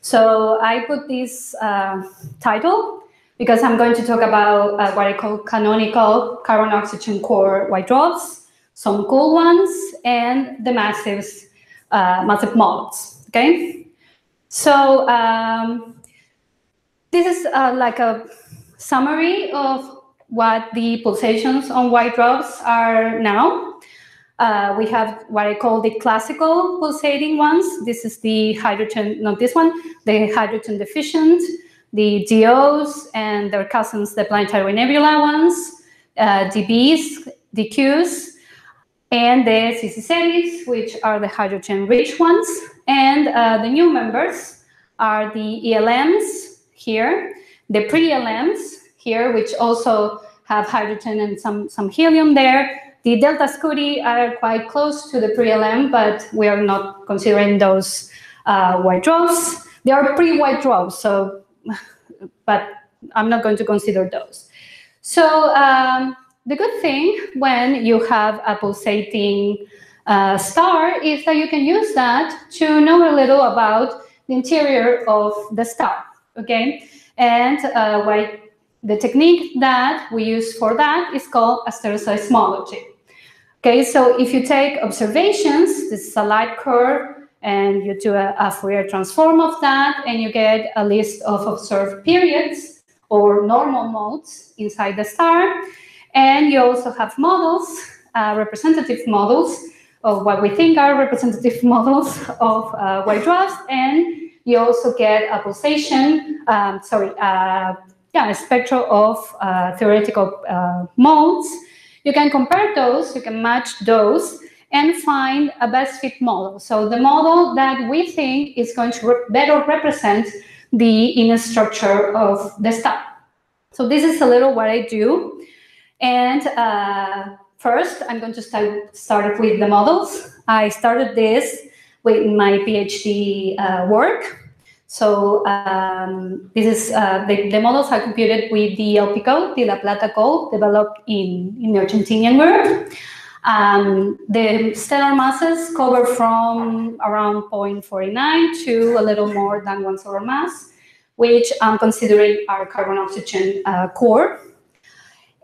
So I put this title because I'm going to talk about what I call canonical carbon-oxygen core white dwarfs, some cool ones, and the massive models, okay? So this is like a summary of what the pulsations on white dwarfs are now. We have what I call the classical pulsating ones. This is the hydrogen, not this one, the hydrogen deficient, the DOs and their cousins, the planetary nebula ones, DBs, DQs, and the CCCs, which are the hydrogen-rich ones. And the new members are the ELMs here, the pre-ELMs here, which also have hydrogen and some helium there. The delta Scuti are quite close to the pre-LM, but we are not considering those white dwarfs. They are pre-white dwarfs, so, but I'm not going to consider those. So the good thing when you have a pulsating star is that you can use that to know a little about the interior of the star, okay? And the technique that we use for that is called asteroseismology. Okay, so if you take observations, this is a light curve, and you do a Fourier transform of that, and you get a list of observed periods or normal modes inside the star. And you also have models, representative models of what we think are representative models of white dwarfs, and you also get a pulsation, a spectrum of theoretical modes. You can compare those, you can match those, and find a best fit model. So the model that we think is going to better represent the inner structure of the star. So this is a little what I do. And first, I'm going to start with the models. I started this with my PhD work. So this is the models are computed with the LP code, the La Plata code, developed in the Argentinian world. The stellar masses cover from around 0.49 to a little more than 1 solar mass, which I'm considering our carbon-oxygen core.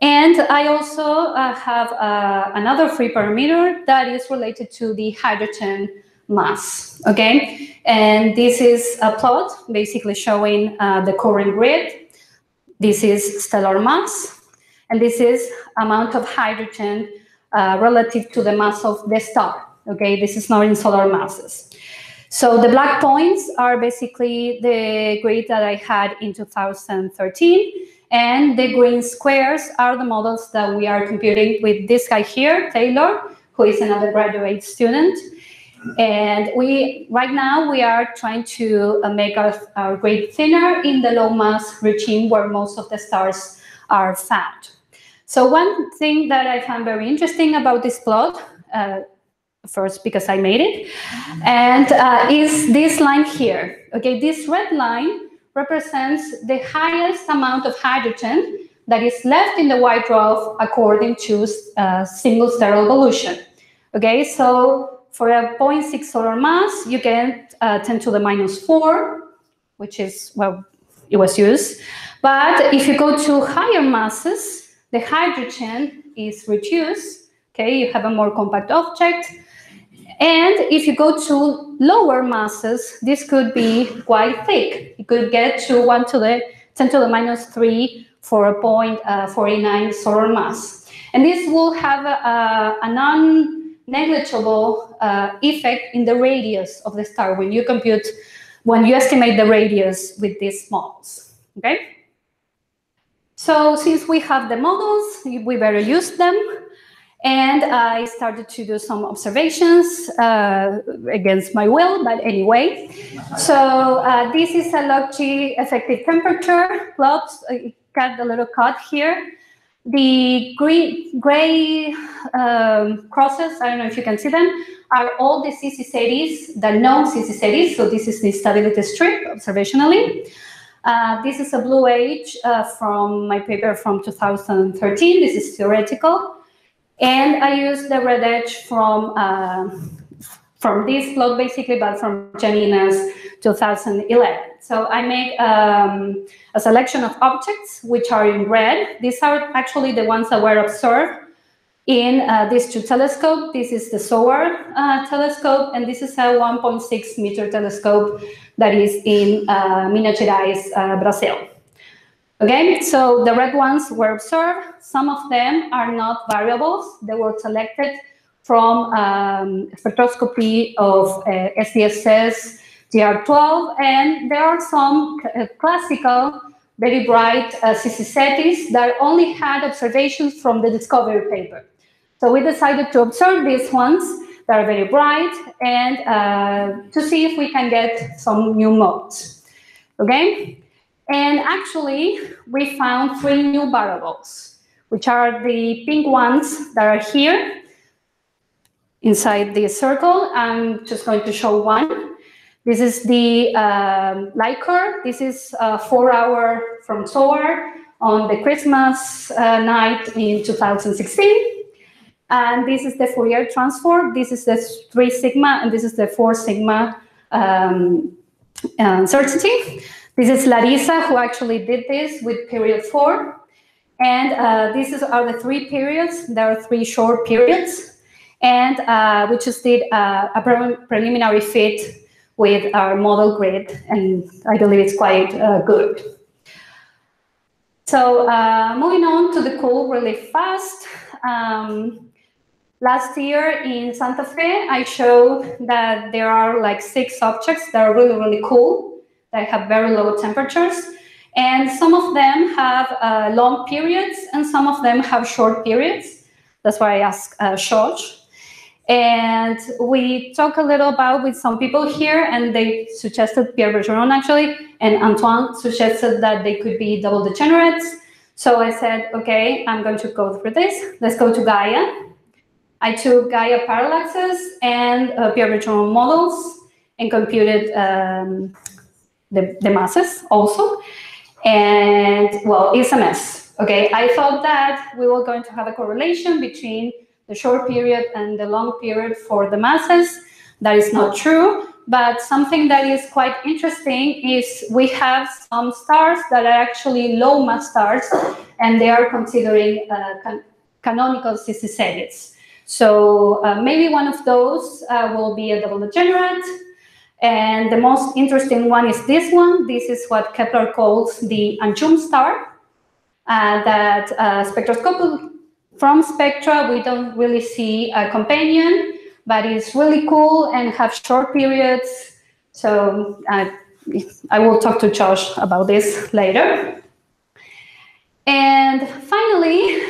And I also have another free parameter that is related to the hydrogen mass, okay? And this is a plot basically showing the current grid. This is stellar mass, and this is amount of hydrogen relative to the mass of the star, okay? This is not in solar masses. So the black points are basically the grid that I had in 2013, and the green squares are the models that we are computing with this guy here, Taylor, who is another graduate student. And right now we are trying to make our grid thinner in the low mass regime where most of the stars are found. So one thing that I found very interesting about this plot, first because I made it, and is this line here. Okay, this red line represents the highest amount of hydrogen that is left in the white dwarf according to single stellar evolution. Okay, so for a 0.6 solar mass, you get 10 to the minus 4, which is, well, it was used. But if you go to higher masses, the hydrogen is reduced. Okay, you have a more compact object. And if you go to lower masses, this could be quite thick. You could get to 10 to the minus 3 for a 0.49 solar mass. And this will have a negligible effect in the radius of the star when you estimate the radius with these models, okay? So since we have the models, we better use them. And I started to do some observations against my will, but anyway. So this is a log-G effective temperature plot. I got a little cut here. The gray crosses, I don't know if you can see them, are all the CC the known CC. So this is the stability strip observationally. This is a blue age from my paper from 2013. This is theoretical. And I used the red edge from this plot basically, but from Janina's 2011. So I made a selection of objects which are in red. These are actually the ones that were observed in these two telescopes. This is the SOAR telescope, and this is a 1.6 meter telescope that is in Minas Gerais, Brazil. Okay, so the red ones were observed. Some of them are not variables. They were selected from spectroscopy of SDSS GR12, and there are some classical, very bright CC that only had observations from the discovery paper. So we decided to observe these ones that are very bright and to see if we can get some new modes. Okay? And actually, we found 3 new variables, which are the pink ones that are here inside the circle. I'm just going to show one. This is the light curve. This is 4 hours from SOAR on the Christmas night in 2016. And this is the Fourier transform. This is the 3 sigma, and this is the 4 sigma uncertainty. This is Larissa, who actually did this with period 4. And these are the 3 periods. There are 3 short periods. And we just did a preliminary fit with our model grid, and I believe it's quite good. So moving on to the cool really fast. Last year in Santa Fe, I showed that there are like 6 objects that are really, really cool. They have very low temperatures, and some of them have long periods, and some of them have short periods. That's why I asked George. And we talked a little about with some people here, and they suggested, Pierre Bergeron actually, and Antoine suggested that they could be double degenerates. So I said, okay, I'm going to go through this. Let's go to Gaia. I took Gaia parallaxes and Pierre Bergeron models and computed the masses also. And well, it's a mess. Okay, I thought that we were going to have a correlation between the short period and the long period for the masses. That is not true, but something that is quite interesting is we have some stars that are actually low mass stars, and they are considering canonical CC. So maybe one of those will be a double degenerate. And the most interesting one is this one. This is what Kepler calls the Anjum star. That spectroscopically, from spectra, we don't really see a companion, but it's really cool and have short periods. So I will talk to Josh about this later. And finally,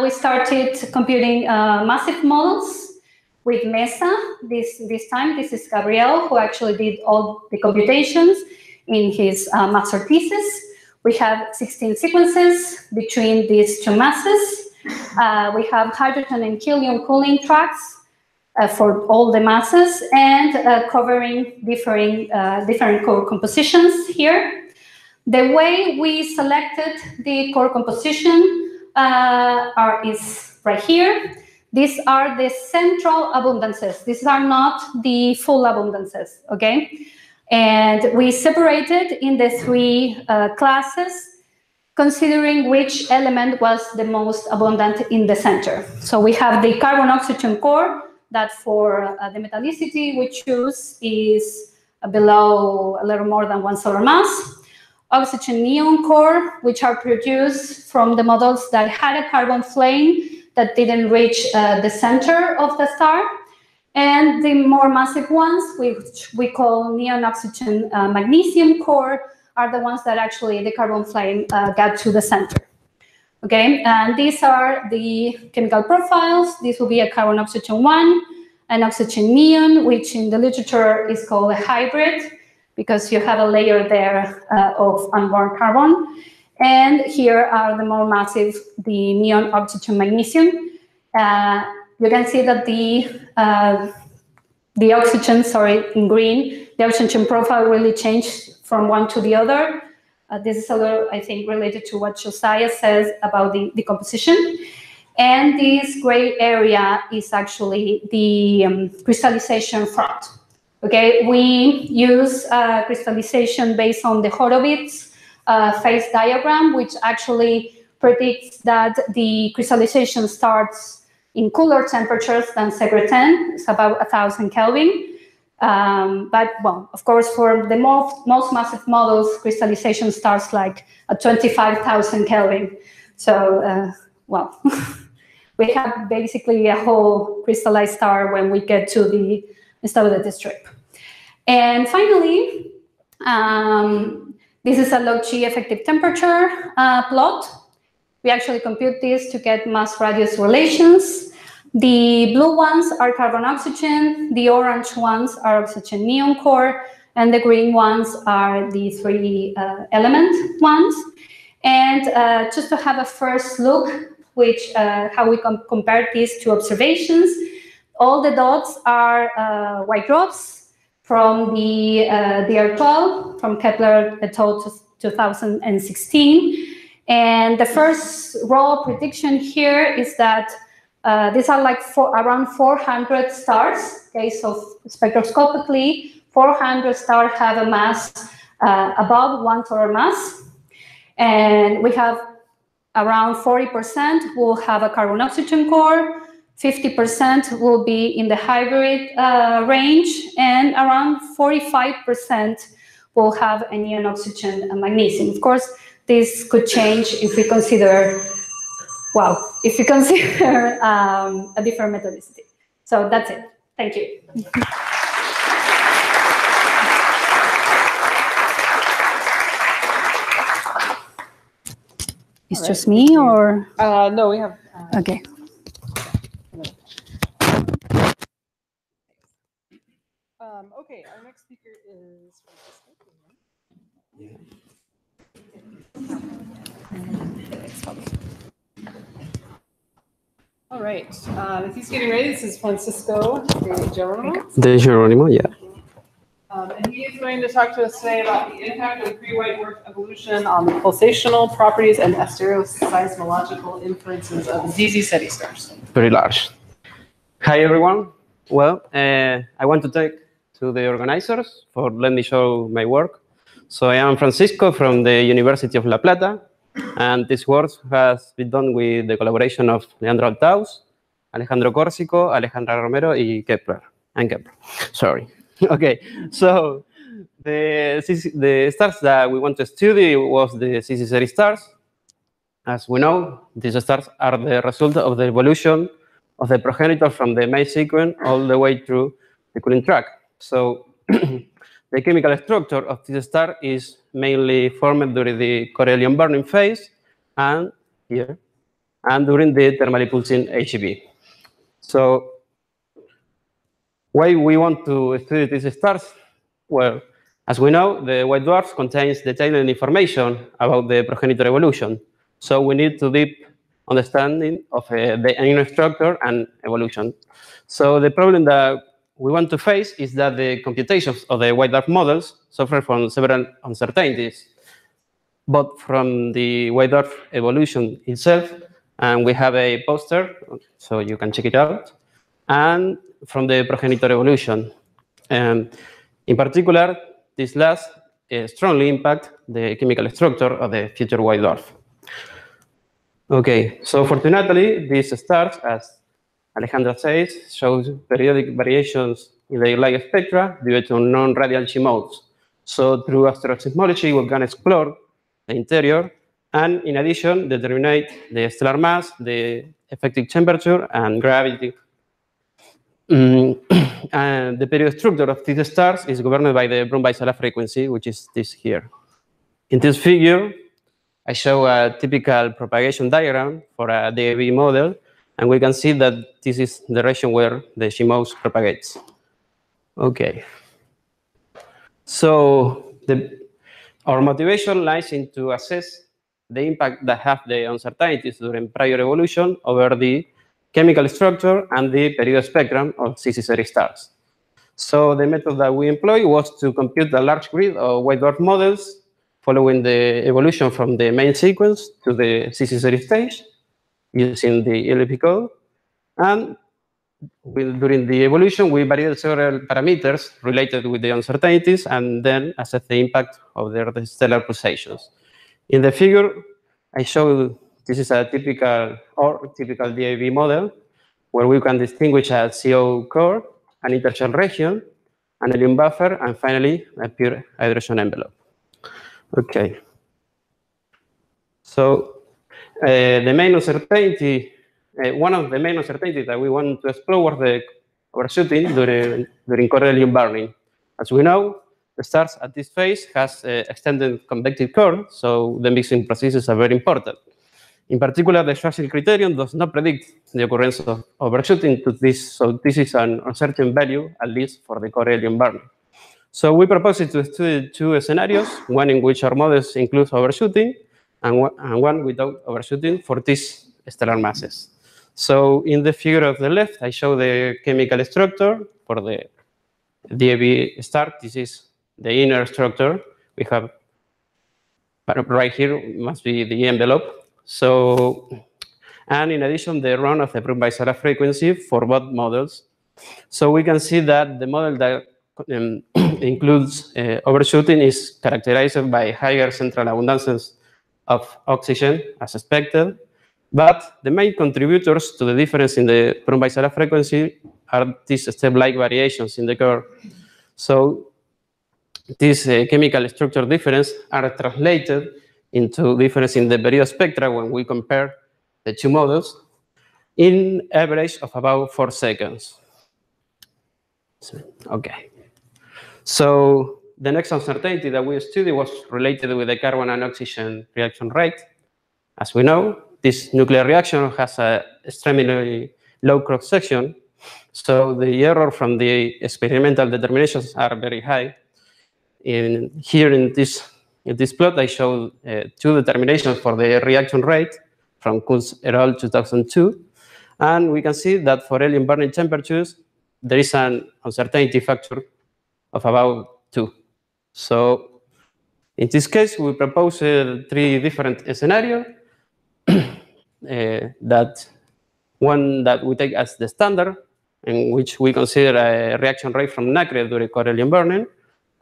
we started computing massive models with MESA. This time, this is Gabriel, who actually did all the computations in his master thesis. We have 16 sequences between these 2 masses. We have hydrogen and helium cooling tracks for all the masses, and covering different core compositions here. The way we selected the core composition is right here. These are the central abundances. These are not the full abundances, okay? And we separated in the 3 classes, considering which element was the most abundant in the center. So we have the carbon-oxygen core that for the metallicity we choose is below a little more than 1 solar mass. Oxygen neon core, which are produced from the models that had a carbon flame that didn't reach the center of the star. And the more massive ones, which we call neon oxygen magnesium core, are the ones that actually the carbon flame got to the center. Okay, and these are the chemical profiles. This will be a carbon oxygen 1, an oxygen neon, which in the literature is called a hybrid, because you have a layer there of unborn carbon. And here are the more massive, the neon oxygen magnesium. You can see that the oxygen, in green, the oxygen profile really changed from one to the other. This is a little, I think, related to what Josiah says about the decomposition. And this gray area is actually the crystallization front. Okay, we use crystallization based on the Horowitz phase diagram, which actually predicts that the crystallization starts in cooler temperatures than Segre 10. It's about 1,000 Kelvin. But, well, of course, for the most massive models, crystallization starts like at 25,000 Kelvin. So, well, we have basically a whole crystallized star when we get to the instability strip. And finally, this is a log G effective temperature plot. We actually compute this to get mass radius relations. The blue ones are carbon oxygen, the orange ones are oxygen neon core, and the green ones are the 3 element ones. And just to have a first look, how we compare these two observations, all the dots are white dwarfs from the DR12 from Kepler et al. 2016. And the first raw prediction here is that these are like around 400 stars. Okay, so spectroscopically, 400 stars have a mass above 1 total mass. And we have around 40% will have a carbon oxygen core, 50% will be in the hybrid range, and around 45% will have a neon oxygen magnesium. Of course, this could change if we consider a different methodicity. So that's it. Thank you. It's just me, or? No, we have. Okay. Okay, our next speaker is all right. If he's getting ready, this is Francisco de Geronimo. De Geronimo, yeah. And he is going to talk to us today about the impact of pre-white dwarf evolution on the pulsational properties and asteroseismological inferences of ZZ SETI stars. Very large. Hi, everyone. Well, I want to thank to the organizers for letting me show my work. So I am Francisco from the University of La Plata, and this work has been done with the collaboration of Leandro Altaus, Alejandro Córsico, Alejandra Romero, and Kepler. Sorry. Okay, so the stars that we want to study was the ZZ SETI stars. As we know, these stars are the result of the evolution of the progenitor from the main sequence all the way through the cooling track. So the chemical structure of this star is mainly formed during the Corellian burning phase and here, and during the thermally pulsing HEV. So why we want to study these stars? Well, as we know, the white dwarf contains detailed information about the progenitor evolution. So we need to deep understanding of the inner structure and evolution. So the problem that we want to face is that the computations of the white dwarf models suffer from several uncertainties, both from the white dwarf evolution itself, and we have a poster, so you can check it out, and from the progenitor evolution. And in particular, this last strongly impact the chemical structure of the future white dwarf. Okay, so fortunately, these stars, as Alejandra says, show periodic variations in the light spectra due to non-radial G modes. So through astroseismology, we can explore the interior and, in addition, determine the stellar mass, the effective temperature and gravity. And the period structure of these stars is governed by the Brun-Weisela frequency, which is this here. In this figure, I show a typical propagation diagram for a DAB model, and we can see that this is the region where the CMOS propagates. Okay. So our motivation lies in to assess the impact that have the uncertainties during prior evolution over the chemical structure and the period spectrum of CC series stars. So the method that we employed was to compute a large grid of white dwarf models following the evolution from the main sequence to the CC series stage using the ELP code. And during the evolution, we varied several parameters related with the uncertainties and then assess the impact of their stellar pulsations. In the figure, I show this is a typical DAB model where we can distinguish a CO core, an intershell region, an helium buffer, and finally a pure hydrogen envelope. Okay. So the main uncertainty, one of the main uncertainties that we want to explore was the overshooting during core helium burning. As we know, the stars at this phase has extended convective core, so the mixing processes are very important. In particular, the Schwarzschild criterion does not predict the occurrence of overshooting to this, so this is an uncertain value, at least for the core helium burning. So we propose to study two scenarios, one in which our models include overshooting and one without overshooting for these stellar masses. So in the figure of the left, I show the chemical structure for the DAB star. This is the inner structure. We have right here must be the envelope. So, and in addition, the run of the Brun-Weisela frequency for both models. So we can see that the model that includes overshooting is characterized by higher central abundances of oxygen as expected. But the main contributors to the difference in the Brun-Weisela frequency are these step-like variations in the curve. So these chemical structure difference are translated into difference in the period spectra when we compare the two models in average of about 4 seconds. Okay. So the next uncertainty that we studied was related with the carbon and oxygen reaction rate. As we know, this nuclear reaction has an extremely low cross-section, so the error from the experimental determinations are very high. Here in this plot, I show two determinations for the reaction rate from Kunz et al. 2002. And we can see that for helium burning temperatures, there is an uncertainty factor of about 2. So in this case, we propose 3 different scenarios. That one that we take as the standard, in which we consider a reaction rate from nacre during core helium burning,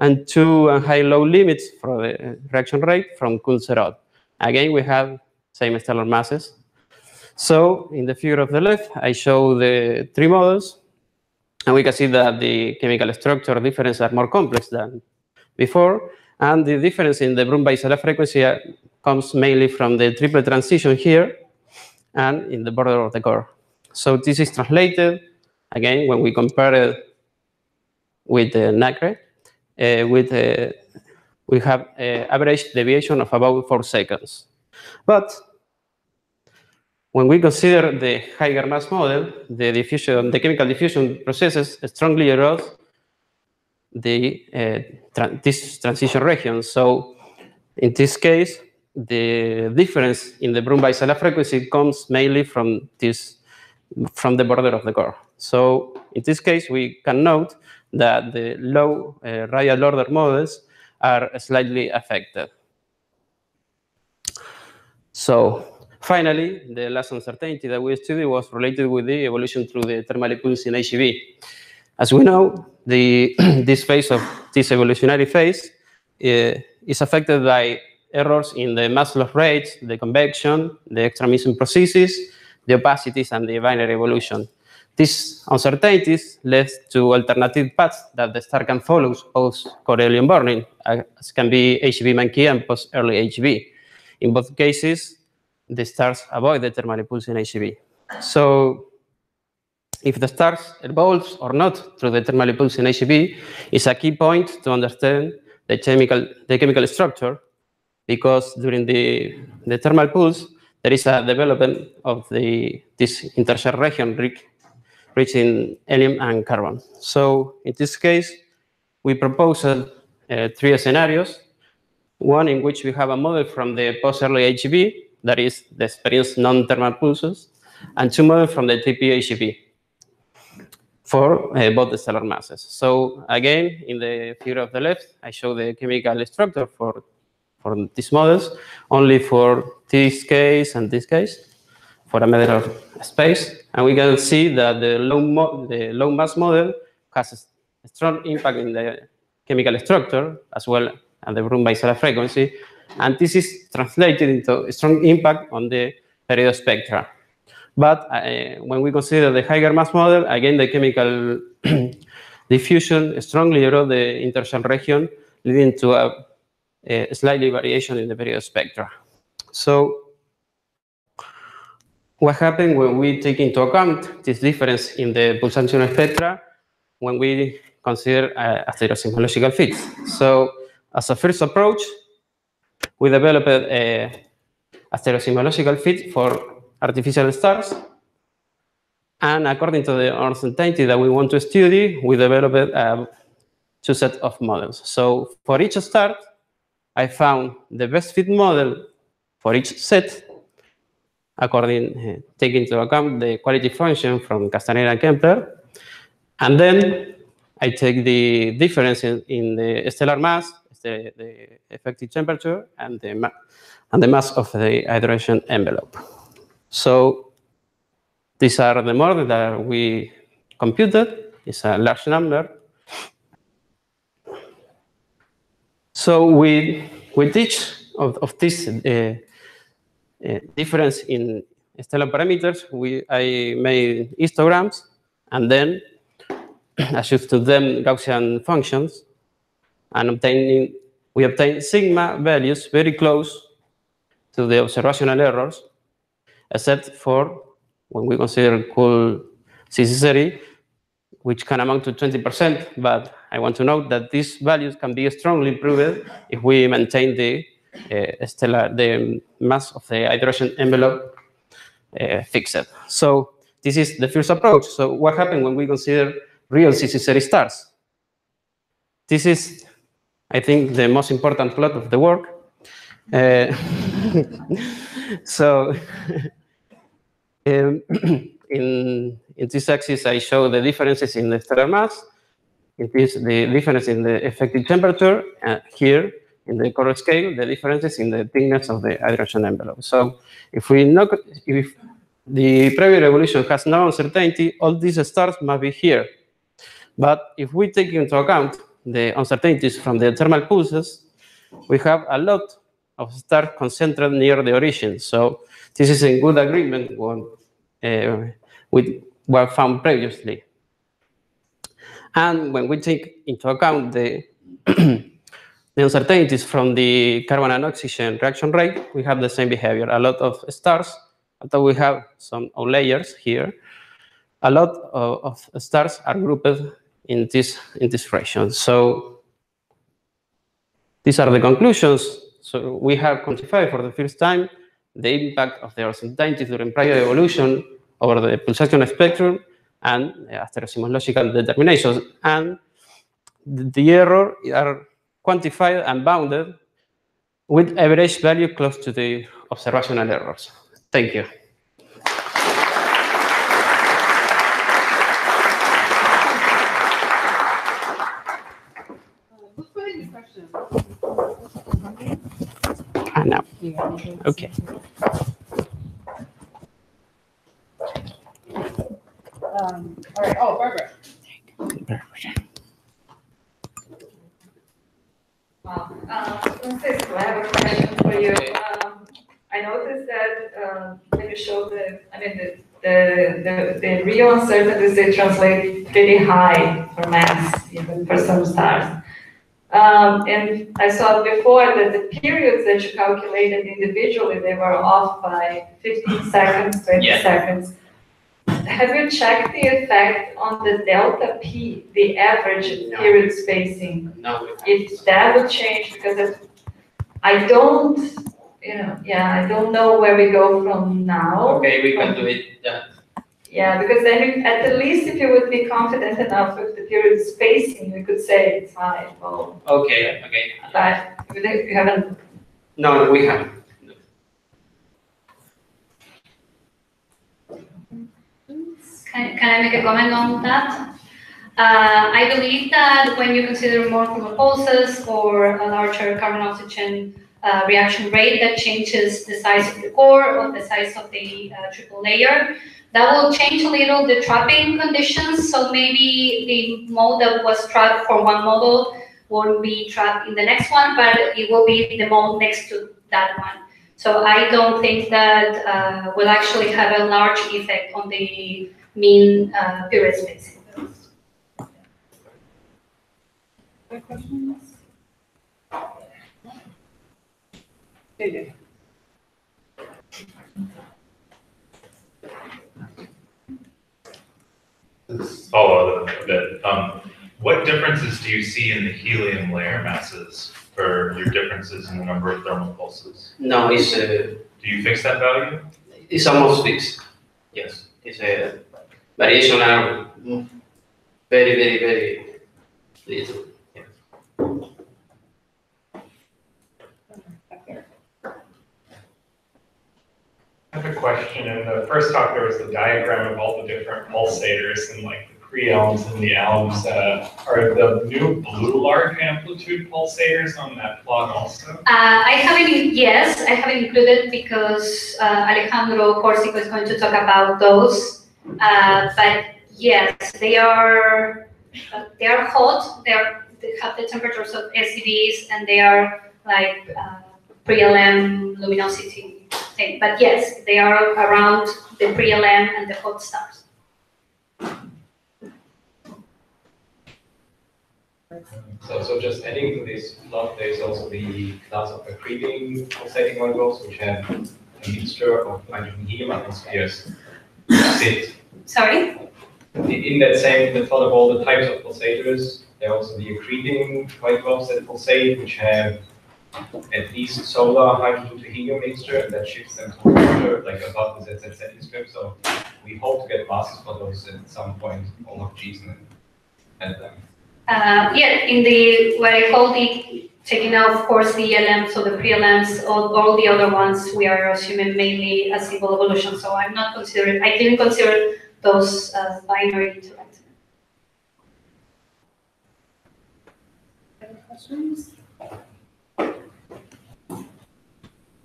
and 2 high-low limits for the reaction rate from Kunz et al. Again, we have same stellar masses. So in the figure of the left, I show the 3 models, and we can see that the chemical structure differences are more complex than before, and the difference in the Brun-Weisela frequency comes mainly from the triple transition here and in the border of the core. So this is translated, again, when we compare it with the nacre, we have an average deviation of about 4 seconds. But when we consider the higher mass model, the chemical diffusion processes strongly erode this transition region. So in this case, the difference in the Brun-Weisela frequency comes mainly from the border of the core. So in this case, we can note that the low radial order models are slightly affected. So finally, the last uncertainty that we studied was related with the evolution through the thermal impulse in HEV. As we know, this phase of this evolutionary phase is affected by errors in the mass loss rates, the convection, the extramission processes, the opacities, and the binary evolution. These uncertainties led to alternative paths that the star can follow post-core helium burning, as can be HEV monkey and post-early HEV. In both cases, the stars avoid the thermal impulse in HEV. So if the stars evolves or not through the thermal impulse in HEV is a key point to understand the chemical structure, because during the thermal pulse, there is a development of this intershell region rich in helium and carbon. So in this case, we proposed 3 scenarios. One in which we have a model from the post-early HEV, that is the experienced non-thermal pulses, and 2 models from the TP HEV for both the stellar masses. So again, in the figure of the left, I show the chemical structure for these models, only for this case and this case, for a matter of space. And we can see that the low mass model has a strong impact in the chemical structure, as well as the Brun biselar frequency. And this is translated into a strong impact on the period spectra. But when we consider the higher mass model, again, the chemical diffusion strongly erode the intershell region, leading to a slightly variation in the period spectra. So what happens when we take into account this difference in the pulsation spectra when we consider astereosismological fits? So as a first approach, we developed a astereosismological fit for artificial stars. And according to the uncertainty that we want to study, we developed 2 sets of models. So for each star, I found the best fit model for each set, according taking into account the quality function from Castaneda and Kempler. And then I take the difference in the stellar mass, the effective temperature, and the mass of the hydrogen envelope. So these are the models that we computed. It's a large number. So with each of these difference in stellar parameters, I made histograms, and then adjust to them Gaussian functions, and we obtain sigma values very close to the observational errors, except for when we consider cool CC30, which can amount to 20%, but I want to note that these values can be strongly improved if we maintain the mass of the hydrogen envelope fixed. So this is the first approach. So what happens when we consider real CC30 stars? This is, I think, the most important plot of the work. So in this axis, I show the differences in the stellar mass. In this, the difference in the effective temperature. Here, in the color scale, the differences in the thickness of the hydrogen envelope. So if the previous evolution has no uncertainty, all these stars must be here. But if we take into account the uncertainties from the thermal pulses, we have a lot of stars concentrated near the origin. So this is in good agreement with what found previously. And when we take into account the uncertainties from the carbon and oxygen reaction rate, we have the same behavior. A lot of stars, although we have some outliers here, a lot of stars are grouped in this region. So these are the conclusions. So we have quantified for the first time the impact of the uncertainties during prior evolution over the pulsation spectrum and astereosismological determinations. And the error are quantified and bounded with average value close to the observational errors. Thank you. No. Okay. All right. Oh, Barbara. Francisco, I have a question for you. I noticed that when you show the real uncertainties, they translate pretty high for mass, even for some stars. And I saw before that the periods that you calculated individually, they were off by 15 seconds, 20 seconds. have you checked the effect on the delta P, the average period spacing? No. If that would change, because I don't, I don't know where we go from now. Okay, we can do it. Yeah. Yeah, because then at the least if you would be confident enough with the period spacing, we could say it's high. Well, Okay. but you haven't. No, we haven't. Can I make a comment on that? I believe that when you consider more thermal pulses or a larger carbon-oxygen reaction rate that changes the size of the core or the size of the triple layer, that will change a little the trapping conditions. So maybe the mode that was trapped for one model won't be trapped in the next one, but it will be the mode next to that one. So I don't think that will actually have a large effect on the mean period spacing. Other questions? JJ. Follow a bit. What differences do you see in the helium layer masses for your differences in the number of thermal pulses? No, it's Do you fix that value? it's almost fixed. Yes, it's a variation are very, very, very little. I have a question. In the first talk, there was the diagram of all the different pulsators and like the pre-elms and the elms. Are the new blue large amplitude pulsators on that plot also? I haven't included because Alejandro Corsico is going to talk about those. But yes, they are hot. They have the temperatures of SCDs and they are like pre-LM luminosity thing. But yes, they are around the pre-LM and the hot stars. So just adding to this plot, there's also the class of accreting pulsating molecules, which have a mixture of hydrogen helium atmospheres. Sit. Sorry? In that same plot of all the types of pulsators, there are also the accreting white dwarfs that pulsate, which have at least solar hydrogen to helium mixture, and that shifts them to water, like above the ZZ strip. So we hope to get masses for those at some point, all of G's and them. In the what I call the taking out, of course, the LM, so the pre-LMs, all the other ones we are assuming mainly as single evolution. So I didn't consider those binary interactions. Any questions? All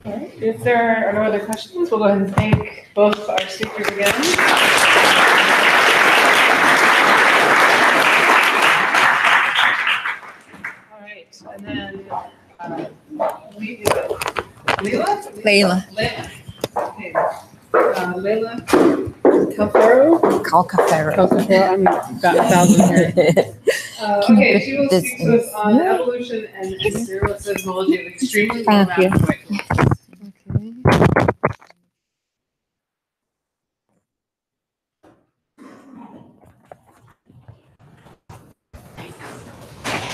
right. If there are no other questions, we'll go ahead and thank both our speakers again. And then Leila. Calcafero. I'm about 1,000 here. Okay, she will speak to us on evolution and serial seismology of extremely low mass white dwarfs.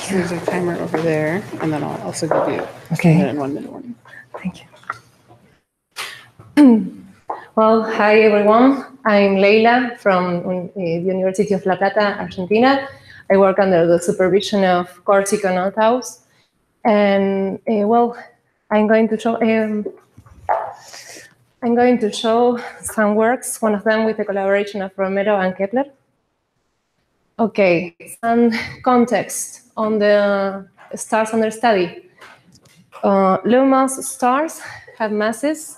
So there's a timer over there, and then I'll also give you a minute and 1 minute warning. Thank you. Well, hi everyone. I'm Leila from the University of La Plata, Argentina. I work under the supervision of Corsico and Althaus. And I'm going to show some works, one of them with the collaboration of Romero and Kepler. Okay, some context on the stars under study. Low mass stars have masses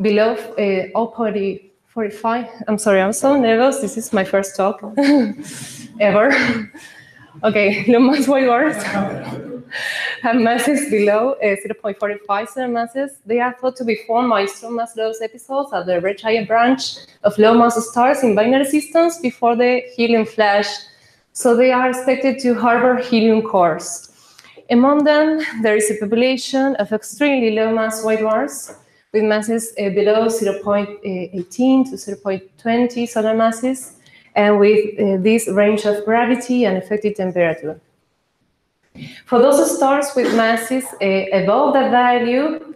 below 0.45. I'm sorry, I'm so nervous. This is my first talk ever. Okay, low mass white dwarfs have masses below 0.45 solar masses. They are thought to be formed by strong mass loss episodes at the red giant branch of low mass stars in binary systems before the helium flash. So they are expected to harbor helium cores. Among them, there is a population of extremely low mass white dwarfs with masses below 0.18 to 0.20 solar masses, and with this range of gravity and effective temperature. For those stars with masses above that value,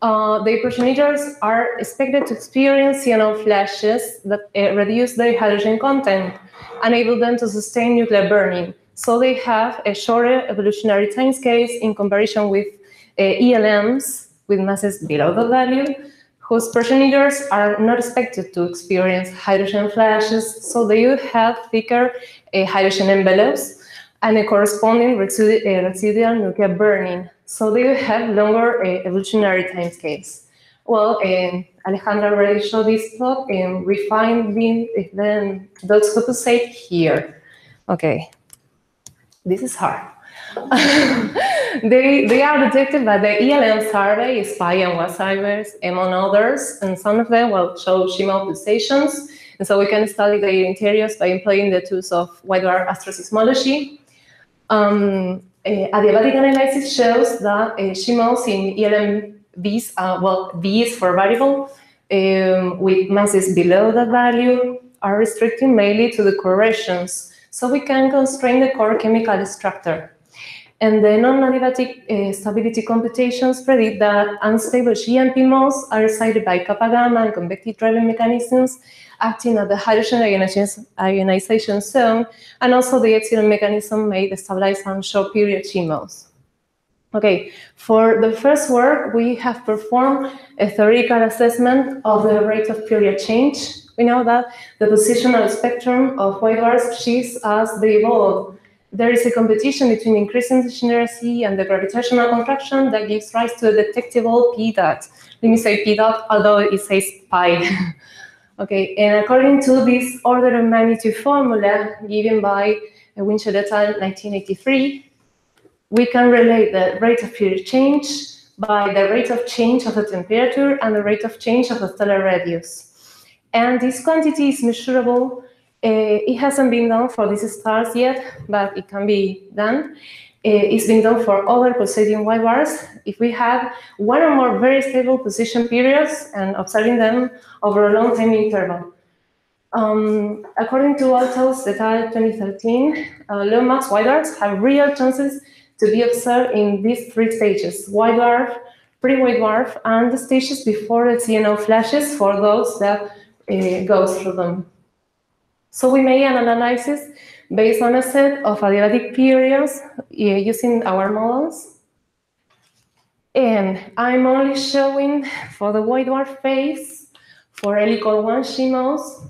the progenitors are expected to experience CNO flashes that reduce their hydrogen content, enable them to sustain nuclear burning. So they have a shorter evolutionary timescales in comparison with ELMs with masses below the value, whose progenitors are not expected to experience hydrogen flashes, so they will have thicker hydrogen envelopes and a corresponding residual nuclear burning. So they will have longer evolutionary timescales. Well, Alejandra already showed this plot, and we find those composite here. Okay, this is hard. They are detected by the ELM survey, SPY and WASIVERS, among others, and some of them will show Shima pulsations, and so we can study their interiors by employing the tools of wide dwarf astroseismology. Adiabatic analysis shows that Shimos in ELM V's, V is for variable, with masses below that value are restricted mainly to the correlations, so we can constrain the core chemical structure. And the non-adiabatic stability computations predict that unstable GMP modes are excited by kappa gamma and convective driving mechanisms acting at the hydrogen ionization zone, and also the epsilon mechanism may destabilize some short period G modes. Okay, for the first work, we have performed a theoretical assessment of the rate of period change. We know that the positional spectrum of white dwarfs shifts as they evolve. There is a competition between increasing degeneracy and the gravitational contraction that gives rise to a detectable P dot. Let me say P dot, although it says pi. Okay, and according to this order of magnitude formula given by Winchell et al. 1983, we can relate the rate of period change by the rate of change of the temperature and the rate of change of the stellar radius. And this quantity is measurable. It hasn't been done for these stars yet, but it can be done. It's been done for other pulsating white dwarfs. If we have one or more very stable position periods and observing them over a long time interval. According to Althaus et al. 2013, low mass white dwarfs have real chances to be observed in these three stages: white dwarf, pre-white dwarf, and the stages before the CNO flashes for those that go through them. So we made an analysis based on a set of adiabatic periods using our models. And I'm only showing for the white dwarf phase for helical 1 Shimos,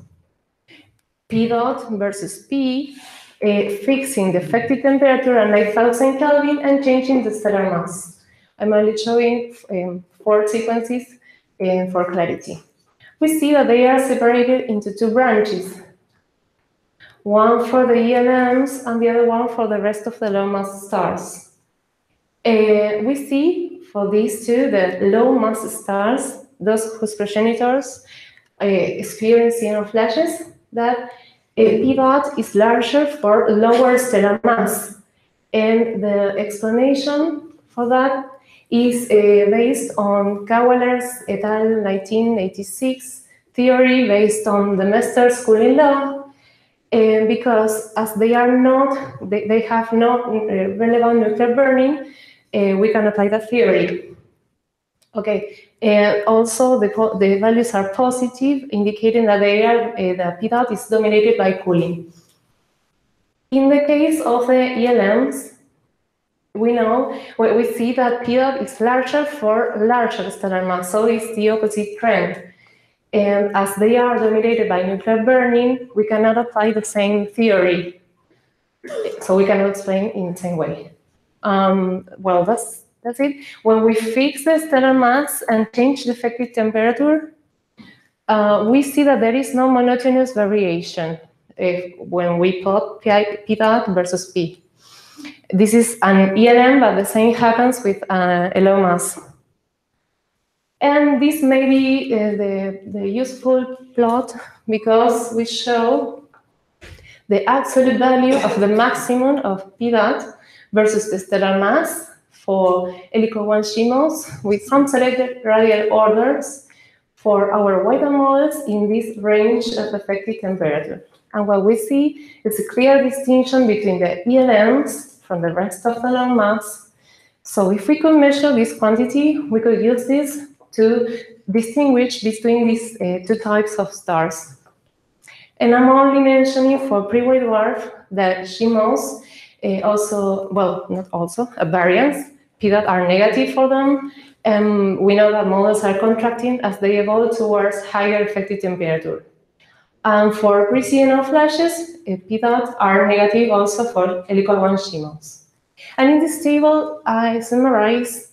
P dot versus P, fixing the effective temperature at 9,000 Kelvin and changing the stellar mass. I'm only showing 4 sequences for clarity. We see that they are separated into 2 branches. One for the ELMs and the other one for the rest of the low mass stars. We see for these two, the low mass stars, those whose progenitors experience CNO flashes, that P dot is larger for lower stellar mass. And the explanation for that is based on Kawalers et al. 1986 theory based on the Mester's cooling law. Because as they are not, they have no relevant nuclear burning, we can apply that theory. Okay, and also the values are positive, indicating that they are, the P dot is dominated by cooling. In the case of the ELMs, we see that P dot is larger for larger stellar mass, so it's the opposite trend. And as they are dominated by nuclear burning, we cannot apply the same theory. So we cannot explain in the same way. Well, that's it. When we fix the stellar mass and change the effective temperature, we see that there is no monotonous variation when we plot P dot versus P. This is an ELM, but the same happens with a low mass. And this may be the useful plot because we show the absolute value of the maximum of P dot versus the stellar mass for helical 1 CMOS with some selected radial orders for our wider models in this range of effective temperature. And what we see is a clear distinction between the ELMs from the rest of the long mass. So if we could measure this quantity, we could use this to distinguish between these two types of stars. And I'm only mentioning for pre-white dwarf that CMOS also, well, not also, variants, P that are negative for them. And we know that models are contracting as they evolve towards higher effective temperature. And for pre-CNO flashes, P that are negative also for helical 1 CMOS. And in this table, I summarize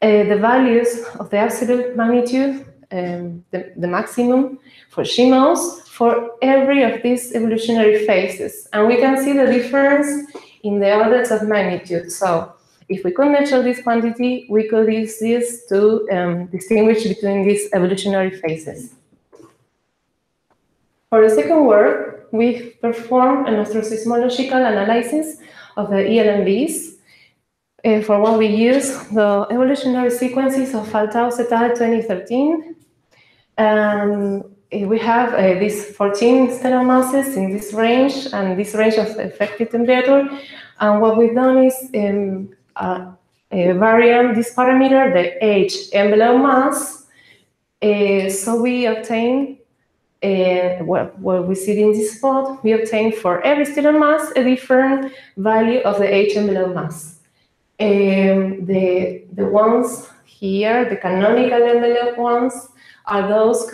the values of the absolute magnitude, the maximum for CMOS for every of these evolutionary phases. And we can see the difference in the orders of magnitude. So if we could measure this quantity, we could use this to distinguish between these evolutionary phases. For the second work, we performed an astroseismological analysis of the ELMBs. For what we use the evolutionary sequences of Faltaus et al. 2013. And we have these 14 stellar masses in this range and this range of effective temperature. And what we've done is vary this parameter, the H envelope mass. So we obtain, what we see in this spot, we obtain for every stellar mass a different value of the H envelope mass. The ones here, the canonical envelope ones, are those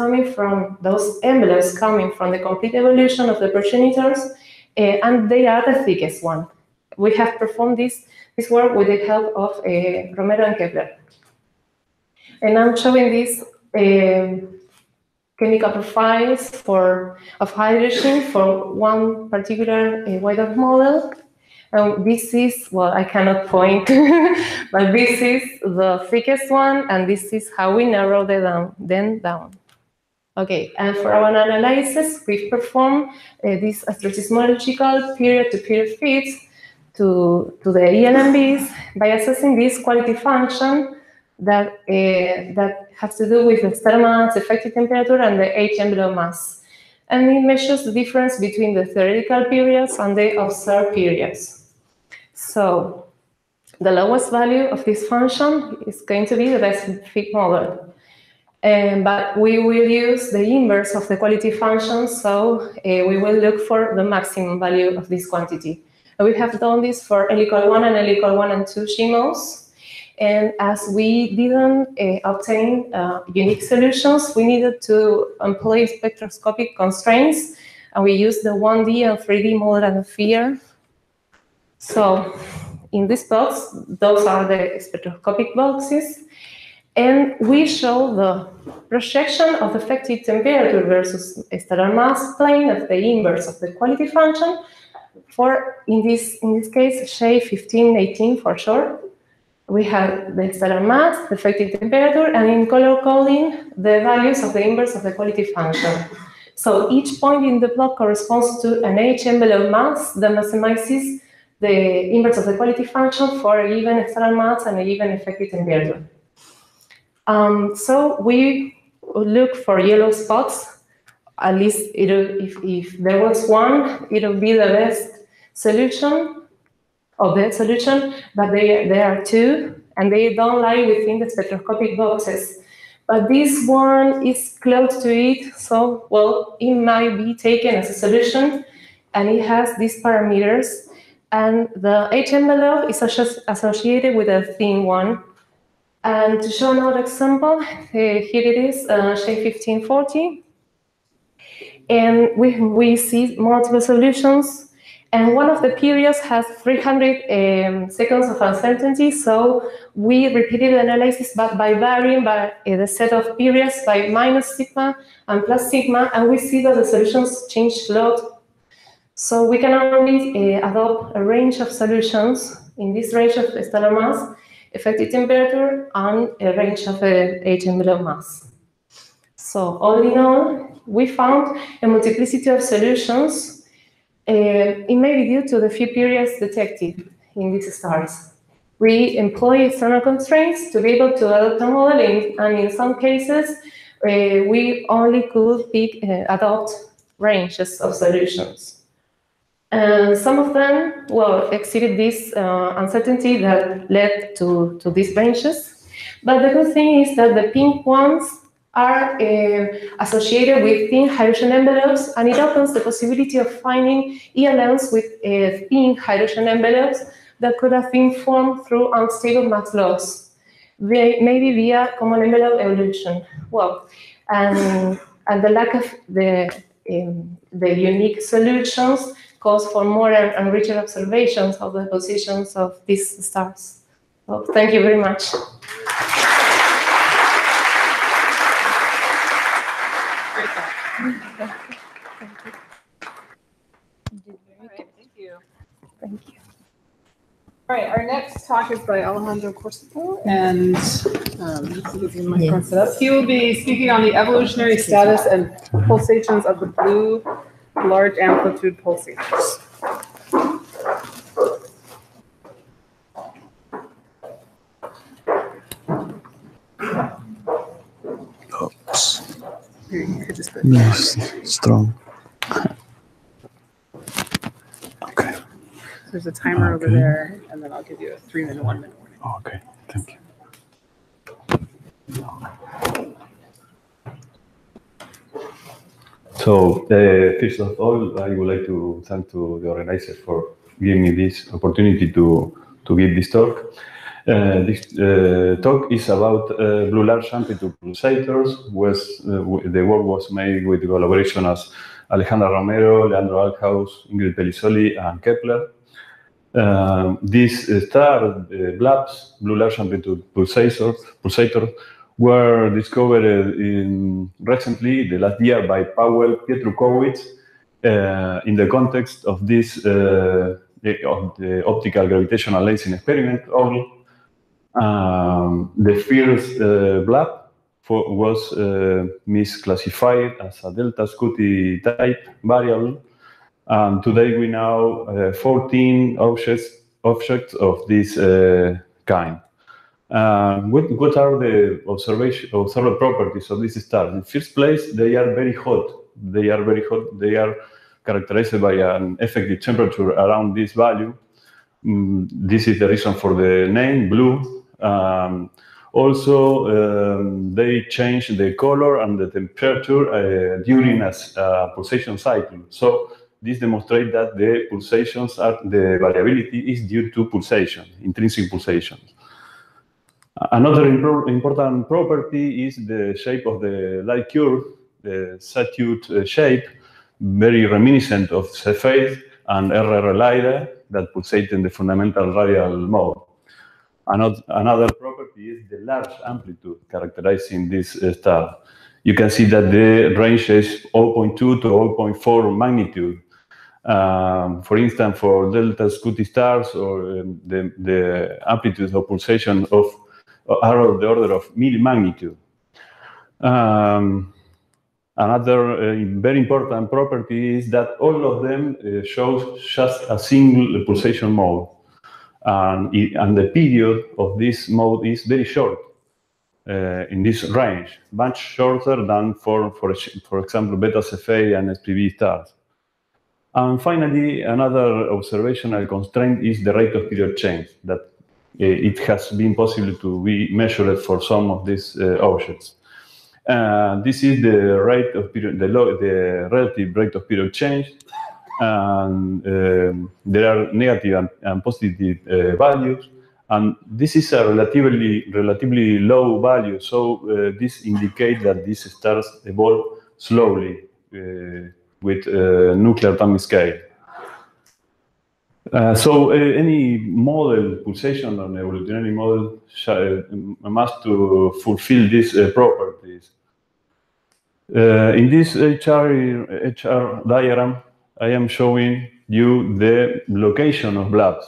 envelopes coming from the complete evolution of the progenitors, and they are the thickest one. We have performed this work with the help of Romero and Kepler. And I'm showing these chemical profiles of hydrogen for one particular White model. And this is, well, I cannot point, but this is the thickest one, and this is how we narrow them down. Okay, and for our analysis, we've performed these astroseismological period-to-period fits to the ELMBs by assessing this quality function that has to do with the stellar mass, effective temperature, and the H envelope mass. And it measures the difference between the theoretical periods and the observed periods. So the lowest value of this function is going to be the best fit model. But we will use the inverse of the quality function, so we will look for the maximum value of this quantity. And we have done this for helical 1 and helical 1 and 2 CMOS. And as we didn't obtain unique solutions, we needed to employ spectroscopic constraints, and we used the 1D and 3D model atmosphere. So in this box, those are the spectroscopic boxes, and we show the projection of effective temperature versus a stellar mass plane of the inverse of the quality function for, in this case, shade 1518 for short. We have the stellar mass, the effective temperature, and in color coding, the values of the inverse of the quality function. So each point in the plot corresponds to an H envelope mass that maximizes the inverse of the quality function for a given stellar mass and a given effective temperature. So we look for yellow spots. At least if there was one, it will be the best solution of the solution, but there are two, and they don't lie within the spectroscopic boxes. But this one is close to it, so, well, it might be taken as a solution, and it has these parameters. And the H envelope is associated with a thin one. And to show another example, here it is, shade 1540. And we see multiple solutions. And one of the periods has 300 seconds of uncertainty. So we repeated the analysis, but by varying by the set of periods by minus sigma and plus sigma. And we see that the solutions change a lot. So we can only adopt a range of solutions in this range of stellar mass, effective temperature, and a range of H envelope mass. So all in all, we found a multiplicity of solutions. It may be due to the few periods detected in these stars. we employ external constraints to be able to adopt a model, and in some cases, we only could adopt ranges of solutions. And some of them, well, exceeded this uncertainty that led to these ranges. But the good thing is that the pink ones are associated with thin hydrogen envelopes, and it opens the possibility of finding ELMs with thin hydrogen envelopes that could have been formed through unstable mass loss, maybe via common envelope evolution. Well, and the lack of the unique solutions calls for more and richer observations of the positions of these stars. So thank you very much. Thank you. All right, our next talk is by Alejandro Corsico, and he will be speaking on the evolutionary status and pulsations of the blue large amplitude pulsators. Oops. You could just put Yes, strong. Okay. There's a timer over there, and then I'll give you a 3-minute, 1-minute warning. Oh, okay, thank you. So, first of all, I would like to thank to the organizers for giving me this opportunity to give this talk. This talk is about blue large amplitude pulsators. The work was made with the collaboration of Alejandra Romero, Leandro Althaus, Ingrid Pellisoli, and Kepler. These star blobs, blue large amplitude pulsators, were discovered recently, the last year, by Powell Pietrukowicz in the context of this of the optical gravitational lensing experiment. The first blob was misclassified as a delta Scuti type variable. Today we know 14 objects of this kind. What are the observable properties of this star? In first place, they are very hot. They are characterized by an effective temperature around this value. This is the reason for the name, blue. They change the color and the temperature during a pulsation cycle. So this demonstrates that the variability is due to pulsation, intrinsic pulsations. Another important property is the shape of the light curve, the sawtooth shape, very reminiscent of Cepheid and RR Lyrae that pulsate in the fundamental radial mode. Another property is the large amplitude characterizing this star. You can see that the range is 0.2 to 0.4 magnitude. For instance, for delta Scuti stars, or the amplitudes of pulsation are of the order of millimagnitude. Another very important property is that all of them show just a single pulsation mode. And the period of this mode is very short in this range, much shorter than for example, beta Cephei and SPB stars. And finally, another observational constraint is the rate of period change, that it has been possible to be measured for some of these objects. This is the rate of period, the relative rate of period change. And there are negative and positive values, and this is a relatively low value. So this indicates that these stars evolve slowly with nuclear time scale. So any model, pulsation or evolutionary model, must to fulfill these properties. In this HR diagram, I am showing you the location of blobs.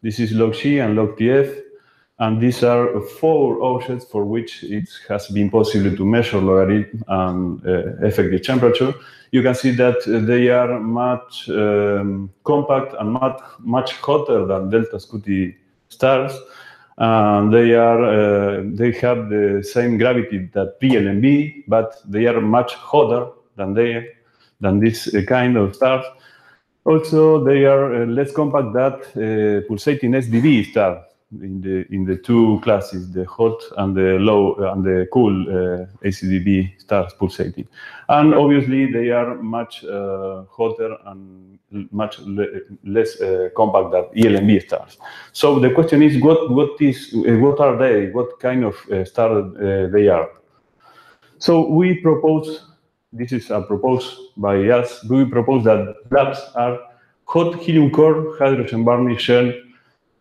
This is log G and log TF, and these are 4 objects for which it has been possible to measure logarithm and effective temperature. You can see that they are much compact and much hotter than delta Scuti stars, They have the same gravity that P and B, but they are much hotter than this kind of stars. Also, they are less compact than pulsating SDB stars in the two classes, the hot and the low and the cool ACDB stars pulsating. And obviously, they are much hotter and much less compact than ELMB stars. So the question is, what are they? What kind of star they are? So we propose. This is proposed by us. We propose that blobs are hot helium core, hydrogen Barney shell,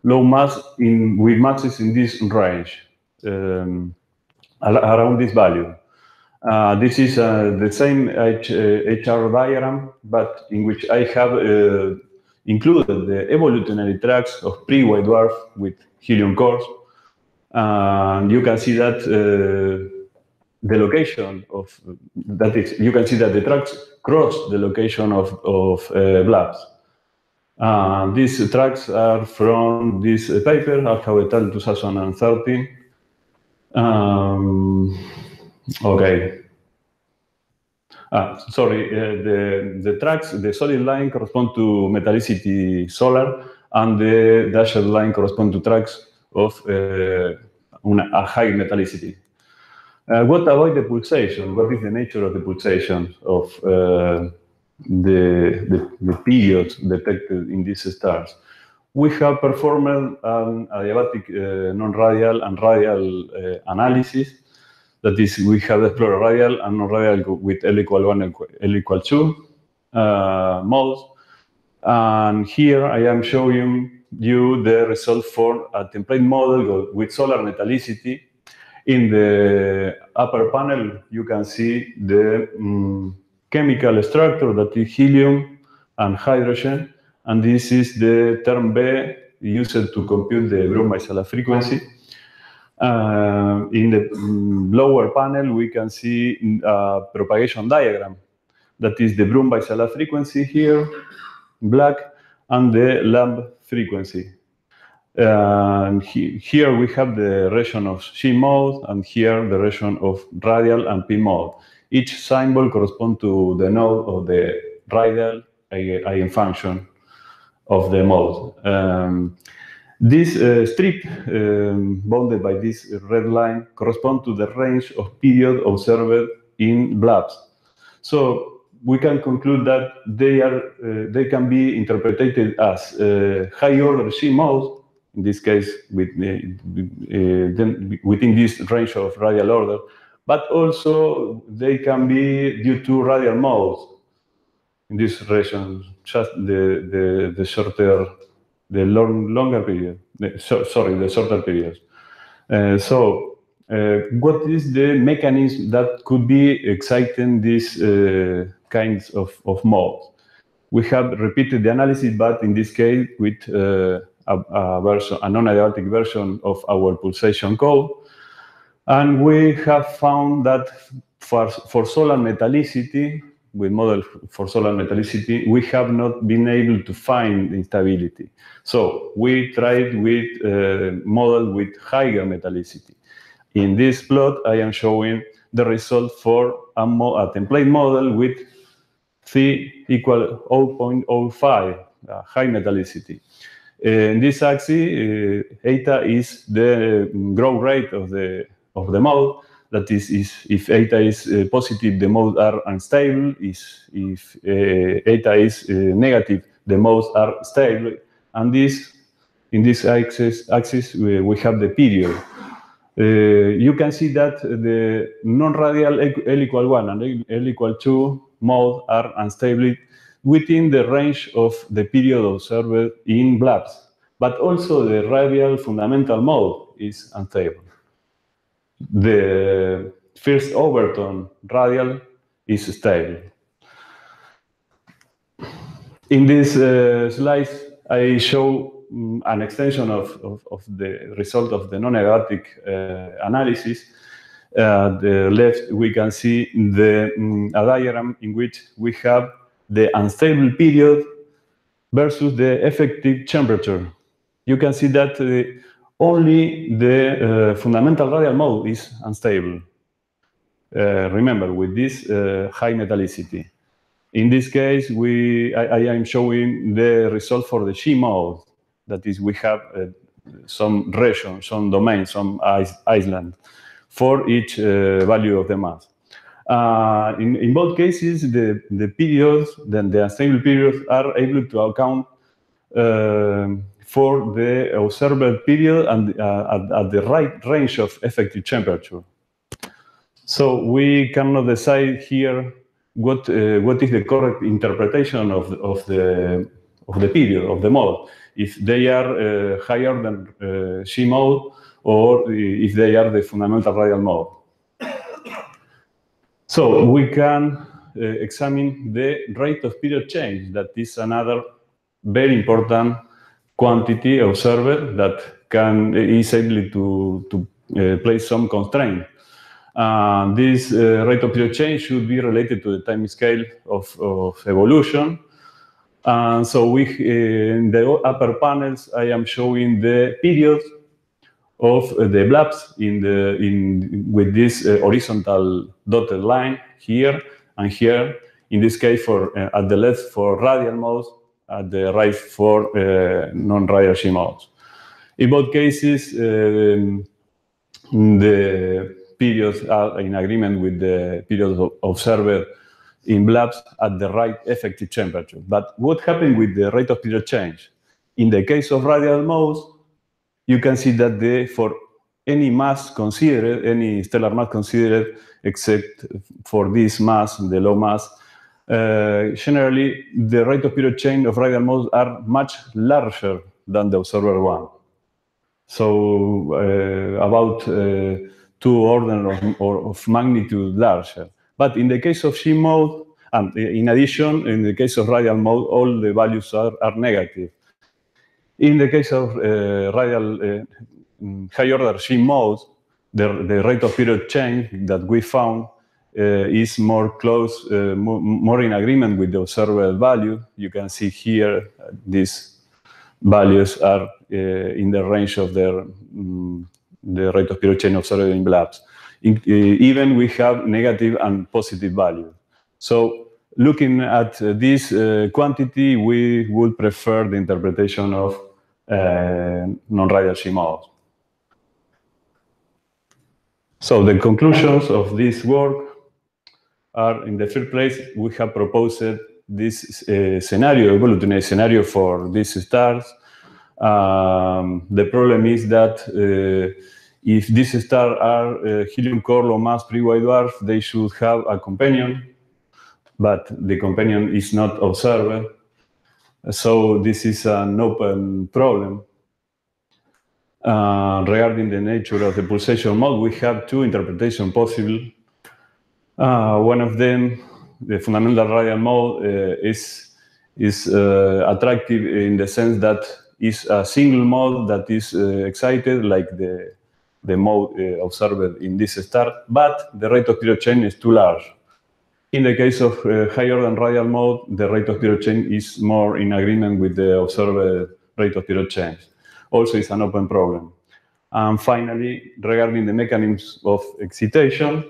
low mass with masses in this range, around this value. This is the same HR diagram, but in which I have included the evolutionary tracks of pre-white dwarf with helium cores. You can see that the location of that is, you can see that the tracks cross the location of blobs. These tracks are from this paper, Alhau et al. 2013. Okay. Sorry, the tracks, the solid line correspond to metallicity solar, and the dashed line correspond to tracks of a high metallicity. What about the pulsation? What is the nature of the pulsation of the periods detected in these stars? We have performed an adiabatic non-radial and radial analysis. That is, we have explored radial and non-radial with L equal 1, L equal 2 modes. And here I am showing you the result for a template model with solar metallicity. In the upper panel, you can see the chemical structure, that is helium and hydrogen. And this is the term B used to compute the Brun-Weisela frequency. In the lower panel, we can see a propagation diagram. That is the Brun-Weisela frequency here, black, and the lamp frequency. Here we have the region of G mode, and here the region of radial and P mode. Each symbol corresponds to the node of the radial eigenfunction of the mode. This strip bounded by this red line corresponds to the range of period observed in blobs. So we can conclude that they can be interpreted as high order G modes, in this case within this range of radial order, but also they can be due to radial modes in this region, just the shorter, the longer period, the shorter periods. What is the mechanism that could be exciting these kinds of modes? We have repeated the analysis, but in this case with a non-adiabatic version of our pulsation code. And we have found that for solar metallicity, with model for solar metallicity, we have not been able to find instability. So we tried with a model with higher metallicity. In this plot, I am showing the result for a template model with phi equal 0.05, high metallicity. In this axis, eta is the growth rate of the mode. That is if eta is positive, the modes are unstable. If eta is negative, the modes are stable. And in this axis we have the period. You can see that the non-radial L equal 1 and L equal 2 modes are unstable within the range of the period observed in blobs. But also the radial fundamental mode is unstable. The first overtone radial is stable. In this slide, I show an extension of the result of the non-adiabatic analysis. At the left, we can see a diagram in which we have the unstable period versus the effective temperature. You can see that only the fundamental radial mode is unstable. Remember, with this high metallicity. In this case, I am showing the result for the G mode. That is, we have some region, some domain, some island for each value of the mass. In both cases, the periods, then the unstable periods, are able to account for the observed period and at the right range of effective temperature. So we cannot decide here what is the correct interpretation of the period, of the mode, if they are higher than G mode or if they are the fundamental radial mode. So we can examine the rate of period change. That is another very important quantity observed that is able to place some constraint. This rate of period change should be related to the time scale of evolution. So in the upper panels, I am showing the periods of the blobs with this horizontal dotted line here and here. In this case, at the left for radial modes, at the right for non-radial G modes. In both cases, the periods are in agreement with the periods observed in blobs at the right effective temperature. But what happened with the rate of period change? In the case of radial modes, you can see that for any mass considered, any stellar mass considered, except for this mass, the low mass, generally the rate of period change of radial modes are much larger than the observed one. So about 2 orders of magnitude larger. But in the case of G mode, and in addition, in the case of radial mode, all the values are negative. In the case of radial high order G mode, the rate of period change that we found is more close, more in agreement with the observed value. You can see here these values are in the range of the rate of period change observed in blobs. Even we have negative and positive value. So looking at this quantity, we would prefer the interpretation of non-radial G mode. So the conclusions of this work are, in the first place, we have proposed this scenario, evolutionary scenario for these stars. The problem is that if these stars are helium core low mass pre-white dwarf, they should have a companion, but the companion is not observed. So this is an open problem. Regarding the nature of the pulsation mode, we have 2 interpretations possible. One of them, the fundamental radial mode, is attractive in the sense that it's a single mode that is excited, like the mode observed in this star, but the rate of period change is too large. In the case of higher than radial mode, the rate of period change is more in agreement with the observed rate of period change. Also, it's an open problem. And finally, regarding the mechanisms of excitation,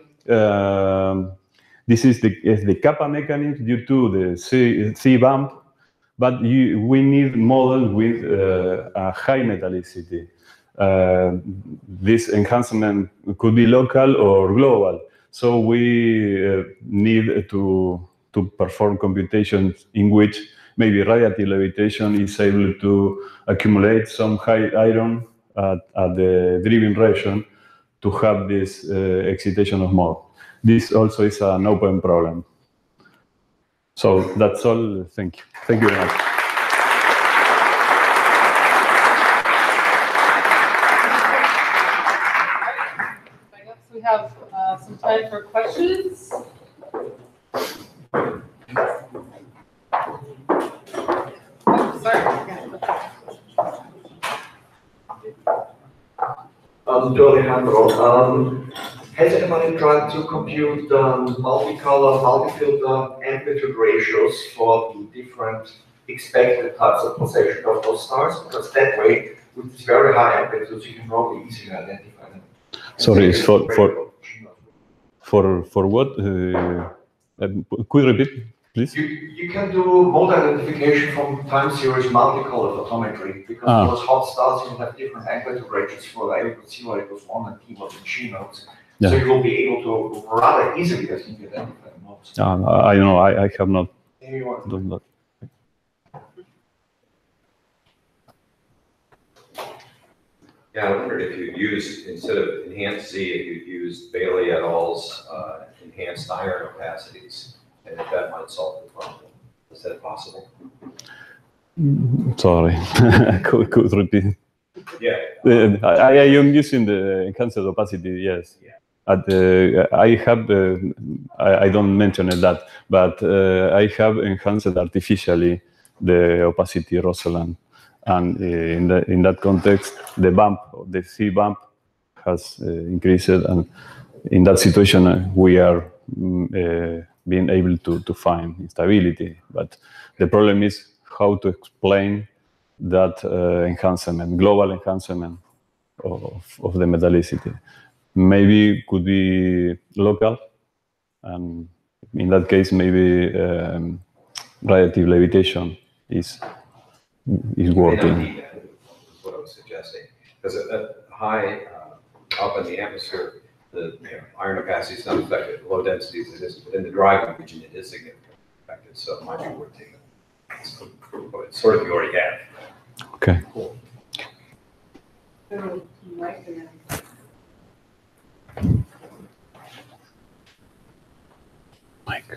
this is the kappa mechanism due to the C bump, but we need models with a high metallicity. This enhancement could be local or global. So we need to perform computations in which maybe radiative levitation is able to accumulate some high iron at the driving region to have this excitation of mode. This also is an open problem. So that's all. Thank you. Thank you very much. I guess we have some time for questions. To Alejandro, has anybody tried to compute multicolor, multi-filter amplitude ratios for the different expected types of pulsation of those stars? Because that way with this very high amplitude, you can probably easily identify them. Sorry, it's for what? Could you repeat, please? You can do mode identification from time series multicolor photometry because those hot stars will have different amplitude ranges for A equals 0, A equals 1, and T was in G nodes. Yeah. So you will be able to rather easily, I think, identify modes. I know, I have not done that. Yeah, I wondered if you'd used, instead of enhanced Z, if you'd used Bailey et al.'s enhanced iron opacities, and if that might solve the problem. Is that possible? Sorry, could repeat. Yeah. I am using the enhanced opacity, yes. I have, I don't mention that, but I have enhanced artificially the opacity Roseland. And in that context, the bump, the C bump has increased. And in that situation, we are being able to find instability. But the problem is how to explain that enhancement, global enhancement of the metallicity. Maybe could be local, and in that case, maybe radiative levitation is working. That's what I was suggesting. Because at high up in the atmosphere, the iron opacity is not affected. Low densities it isn't, but in the driving region it is significantly affected. So it might be worth taking. But sort of you already have. Okay. Cool. Mike.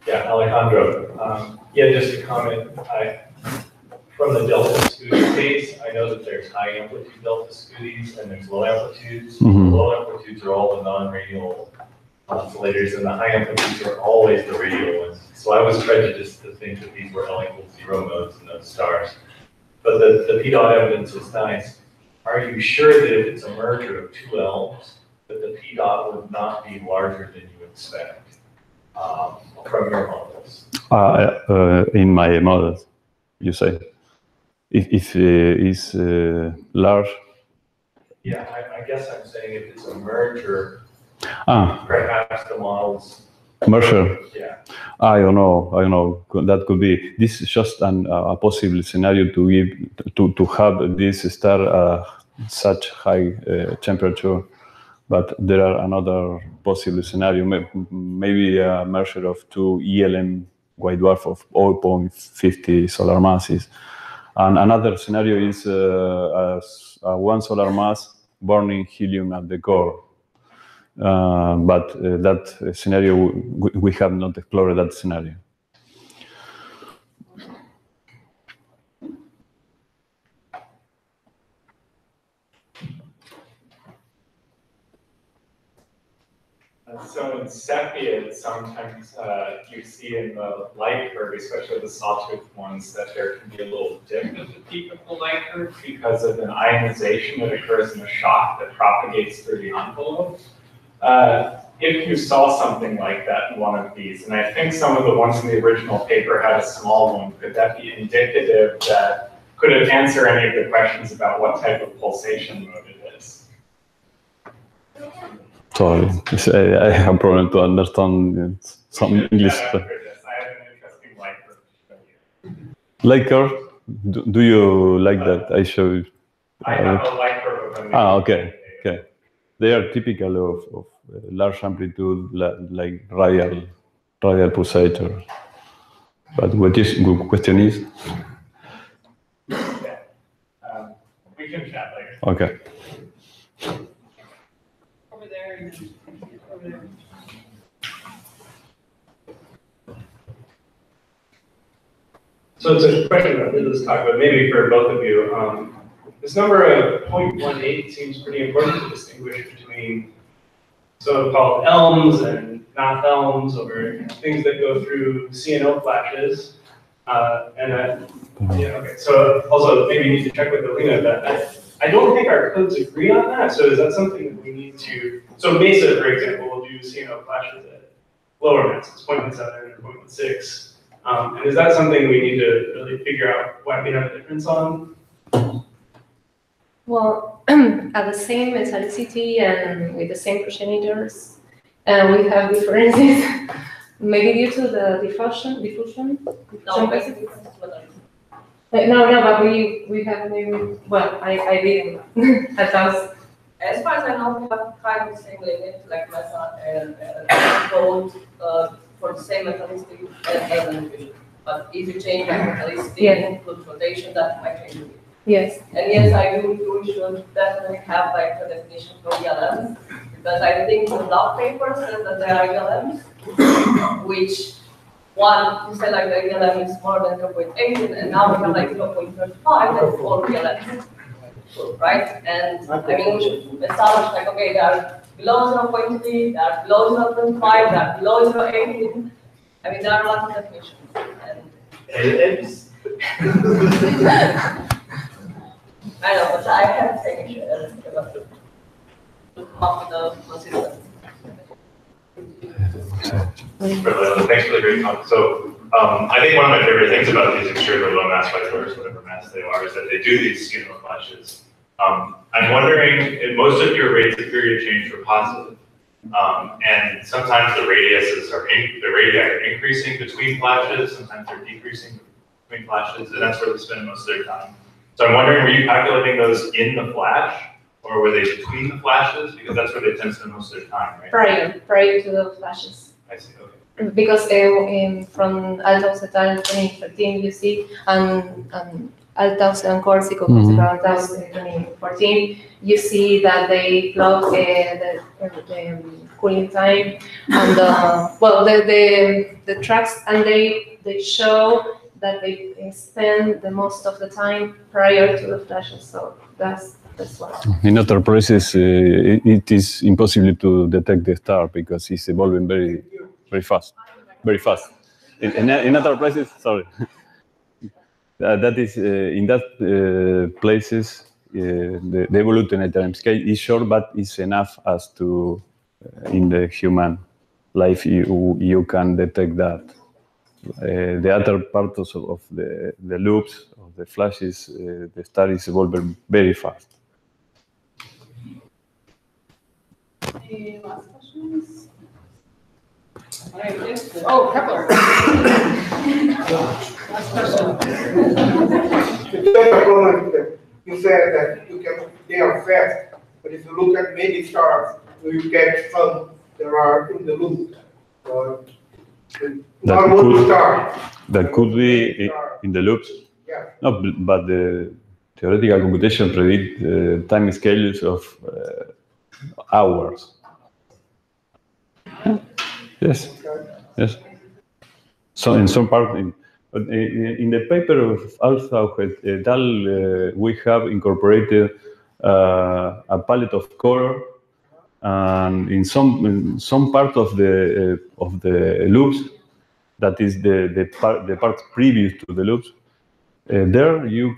Yeah, Alejandro. Yeah, just a comment. From the delta Scuti case, I know that there's high amplitude delta Scutis and there's low amplitudes. Mm-hmm. The low amplitudes are all the non-radial oscillators, and the high amplitudes are always the radial ones. So I was prejudiced to think that these were L equals 0 modes in those stars. But the P dot evidence is nice. Are you sure that if it's a merger of two L's, that the P dot would not be larger than you expect from your models? In my models, you say. If it's large? Yeah, I guess I'm saying if it's a merger, perhaps the models. Merger? Yeah. I don't know. That could be. This is just a possible scenario to give to have this star such high temperature, but there are another possible scenario. Maybe a merger of two ELN white dwarf of 0.50 solar masses. And another scenario is a one solar mass burning helium at the core. But that scenario, we have not explored that scenario. So in sepia, sometimes you see in the light curve, especially the sawtooth ones, that there can be a little dip at the peak of the light curve because of an ionization that occurs in a shock that propagates through the envelope. If you saw something like that in one of these, and I think some of the ones in the original paper had a small one, could that be indicative that, could it answer any of the questions about what type of pulsation mode it is? Sorry, I have a problem to understand some English. I have an interesting light curve. Light curve? Do you like that? I show you. I have a light curve of okay. They are typical of large amplitude, like radial pulsator. But what is good question is? Yeah. We can chat later. Okay. Over there. Over there. So it's a question about this talk, but maybe for both of you. This number of 0.18 seems pretty important to distinguish between so-called elms and not elms, or things that go through CNO flashes. Okay. So also maybe you need to check with Alina that I don't think our codes agree on that. So is that something that we need to? So MESA, for example, will do CNO flashes at lower masses, 0.17 or 0.16. And is that something we need to really figure out why we have a difference on? Well, at the same metallicity and with the same progenitors, we have differences. Maybe due to the diffusion. No, Basically. No, but we have maybe. Well, I didn't. At us. As far as I know, we have kind of the same limit, like metal and gold for the same metallicity as an diffusion. But if you change like metallicity, include flotation, that might change it. Yes. And yes, I do think we should definitely have like the definition for ELMs, because I think the doc paper says that there are ELMs, which one, you said like the ELM is more than 0.8, and now we have like 0.35, that's all ELMs, right? And I mean, we should establish like, okay, they are below 0.3, they are below 0.5, they are below 0.8. I mean, there are lots of definitions. And I know, but I have taken it to come up with a system. Thanks for the great talk. So I think one of my favorite things about these extremely low mass white dwarfs, whatever mass they are, is that they do these skinless flashes. I'm wondering if most of your rates of period change were positive. And sometimes the radiuses are the radii are increasing between flashes, sometimes they're decreasing between flashes, and that's where they spend most of their time. So I'm wondering, were you calculating those in the flash, or were they between the flashes? Because that's where they tend to spend most of their time, right? Prior to the flashes. I see, okay. Because from Althaus et al. 2013, you see, and Althaus and Corsico, Althaus in 2014, you see that they plot the cooling time and the tracks, and they show that they spend the most of the time prior to the flashes. So that's what. In other places, it is impossible to detect the star because it's evolving very fast. In other places, sorry. That is in that places the evolutionary time scale is short, but it's enough as to in the human life you can detect that. The other parts of the loops of the flashes, the star is evolving very fast. Any last questions? Oh, Kepler. Last question. You said that they are fast, but if you look at many stars, you get some that are in the loop. That could be in the loops. Yeah. No, but the theoretical computation predict time scales of hours. Yes. Yes. So in some part, in the paper of Althaus et al., we have incorporated a palette of color, and in some part of the loops, that is the part previous to the loops. There you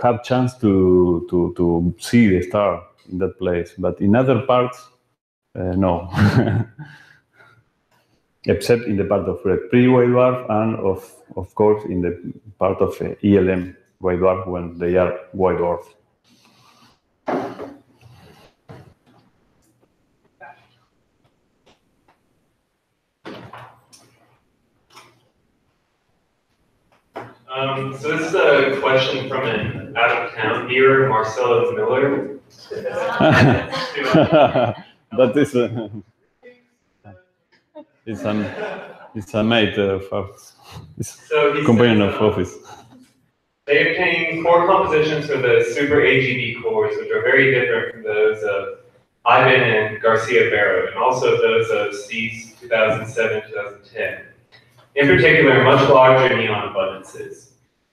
have chance to see the star in that place, but in other parts, no. Except in the part of red pre-white dwarf and of course in the part of ELM white dwarf when they are white dwarf. So this is a question from an out-of-town viewer, Marcelo Miller. That is it's a mate of ours. It's a companion of office. They obtained core compositions for the super AGB cores, which are very different from those of Ivan and Garcia Barrow, and also those of C's 2007-2010. In particular, much larger neon abundances.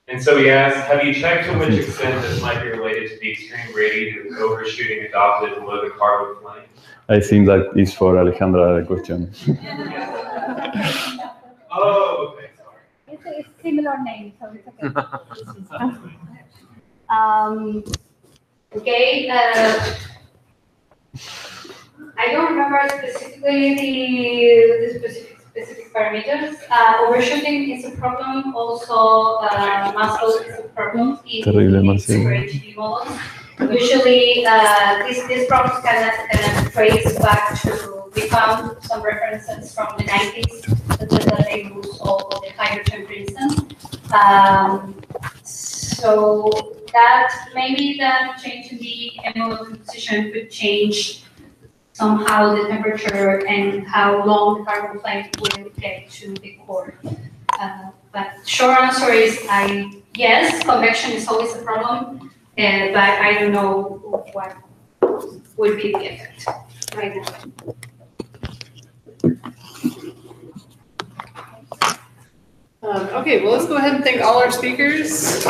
And so he asked, have you checked to which extent this might be related to the extreme radiative overshooting adopted below the carbon flame? I think that is for Alejandra the question. Oh, okay, sorry. It's a similar name, so it's okay. Okay. I don't remember specifically the specifics, specific parameters. Overshooting is a problem. Also, muscle is a problem in separation models. Usually, these problems can trace back to, we found some references from the 90s, such as that they lose all of the hydrogen, for instance. So that maybe that change in the model composition could change somehow the temperature and how long the carbon flame will get to the core. But short answer is yes, convection is always a problem, but I don't know what would be the effect right now. Okay, well, let's go ahead and thank all our speakers.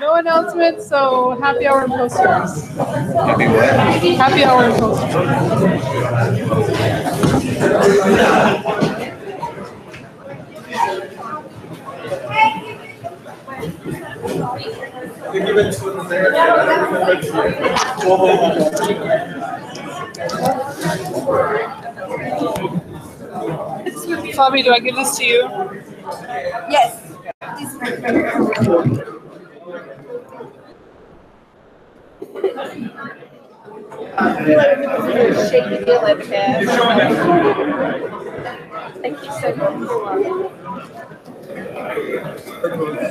No announcements, so happy hour and posters. Happy what? Happy hour and posters. Bobby, do I give this to you? Yes. Shaky deal over here. Thank you so much.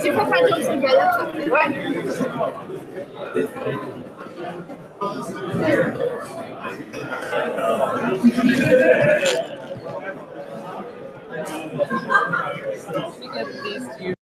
Super fantastic umbrella. Let me get these to you.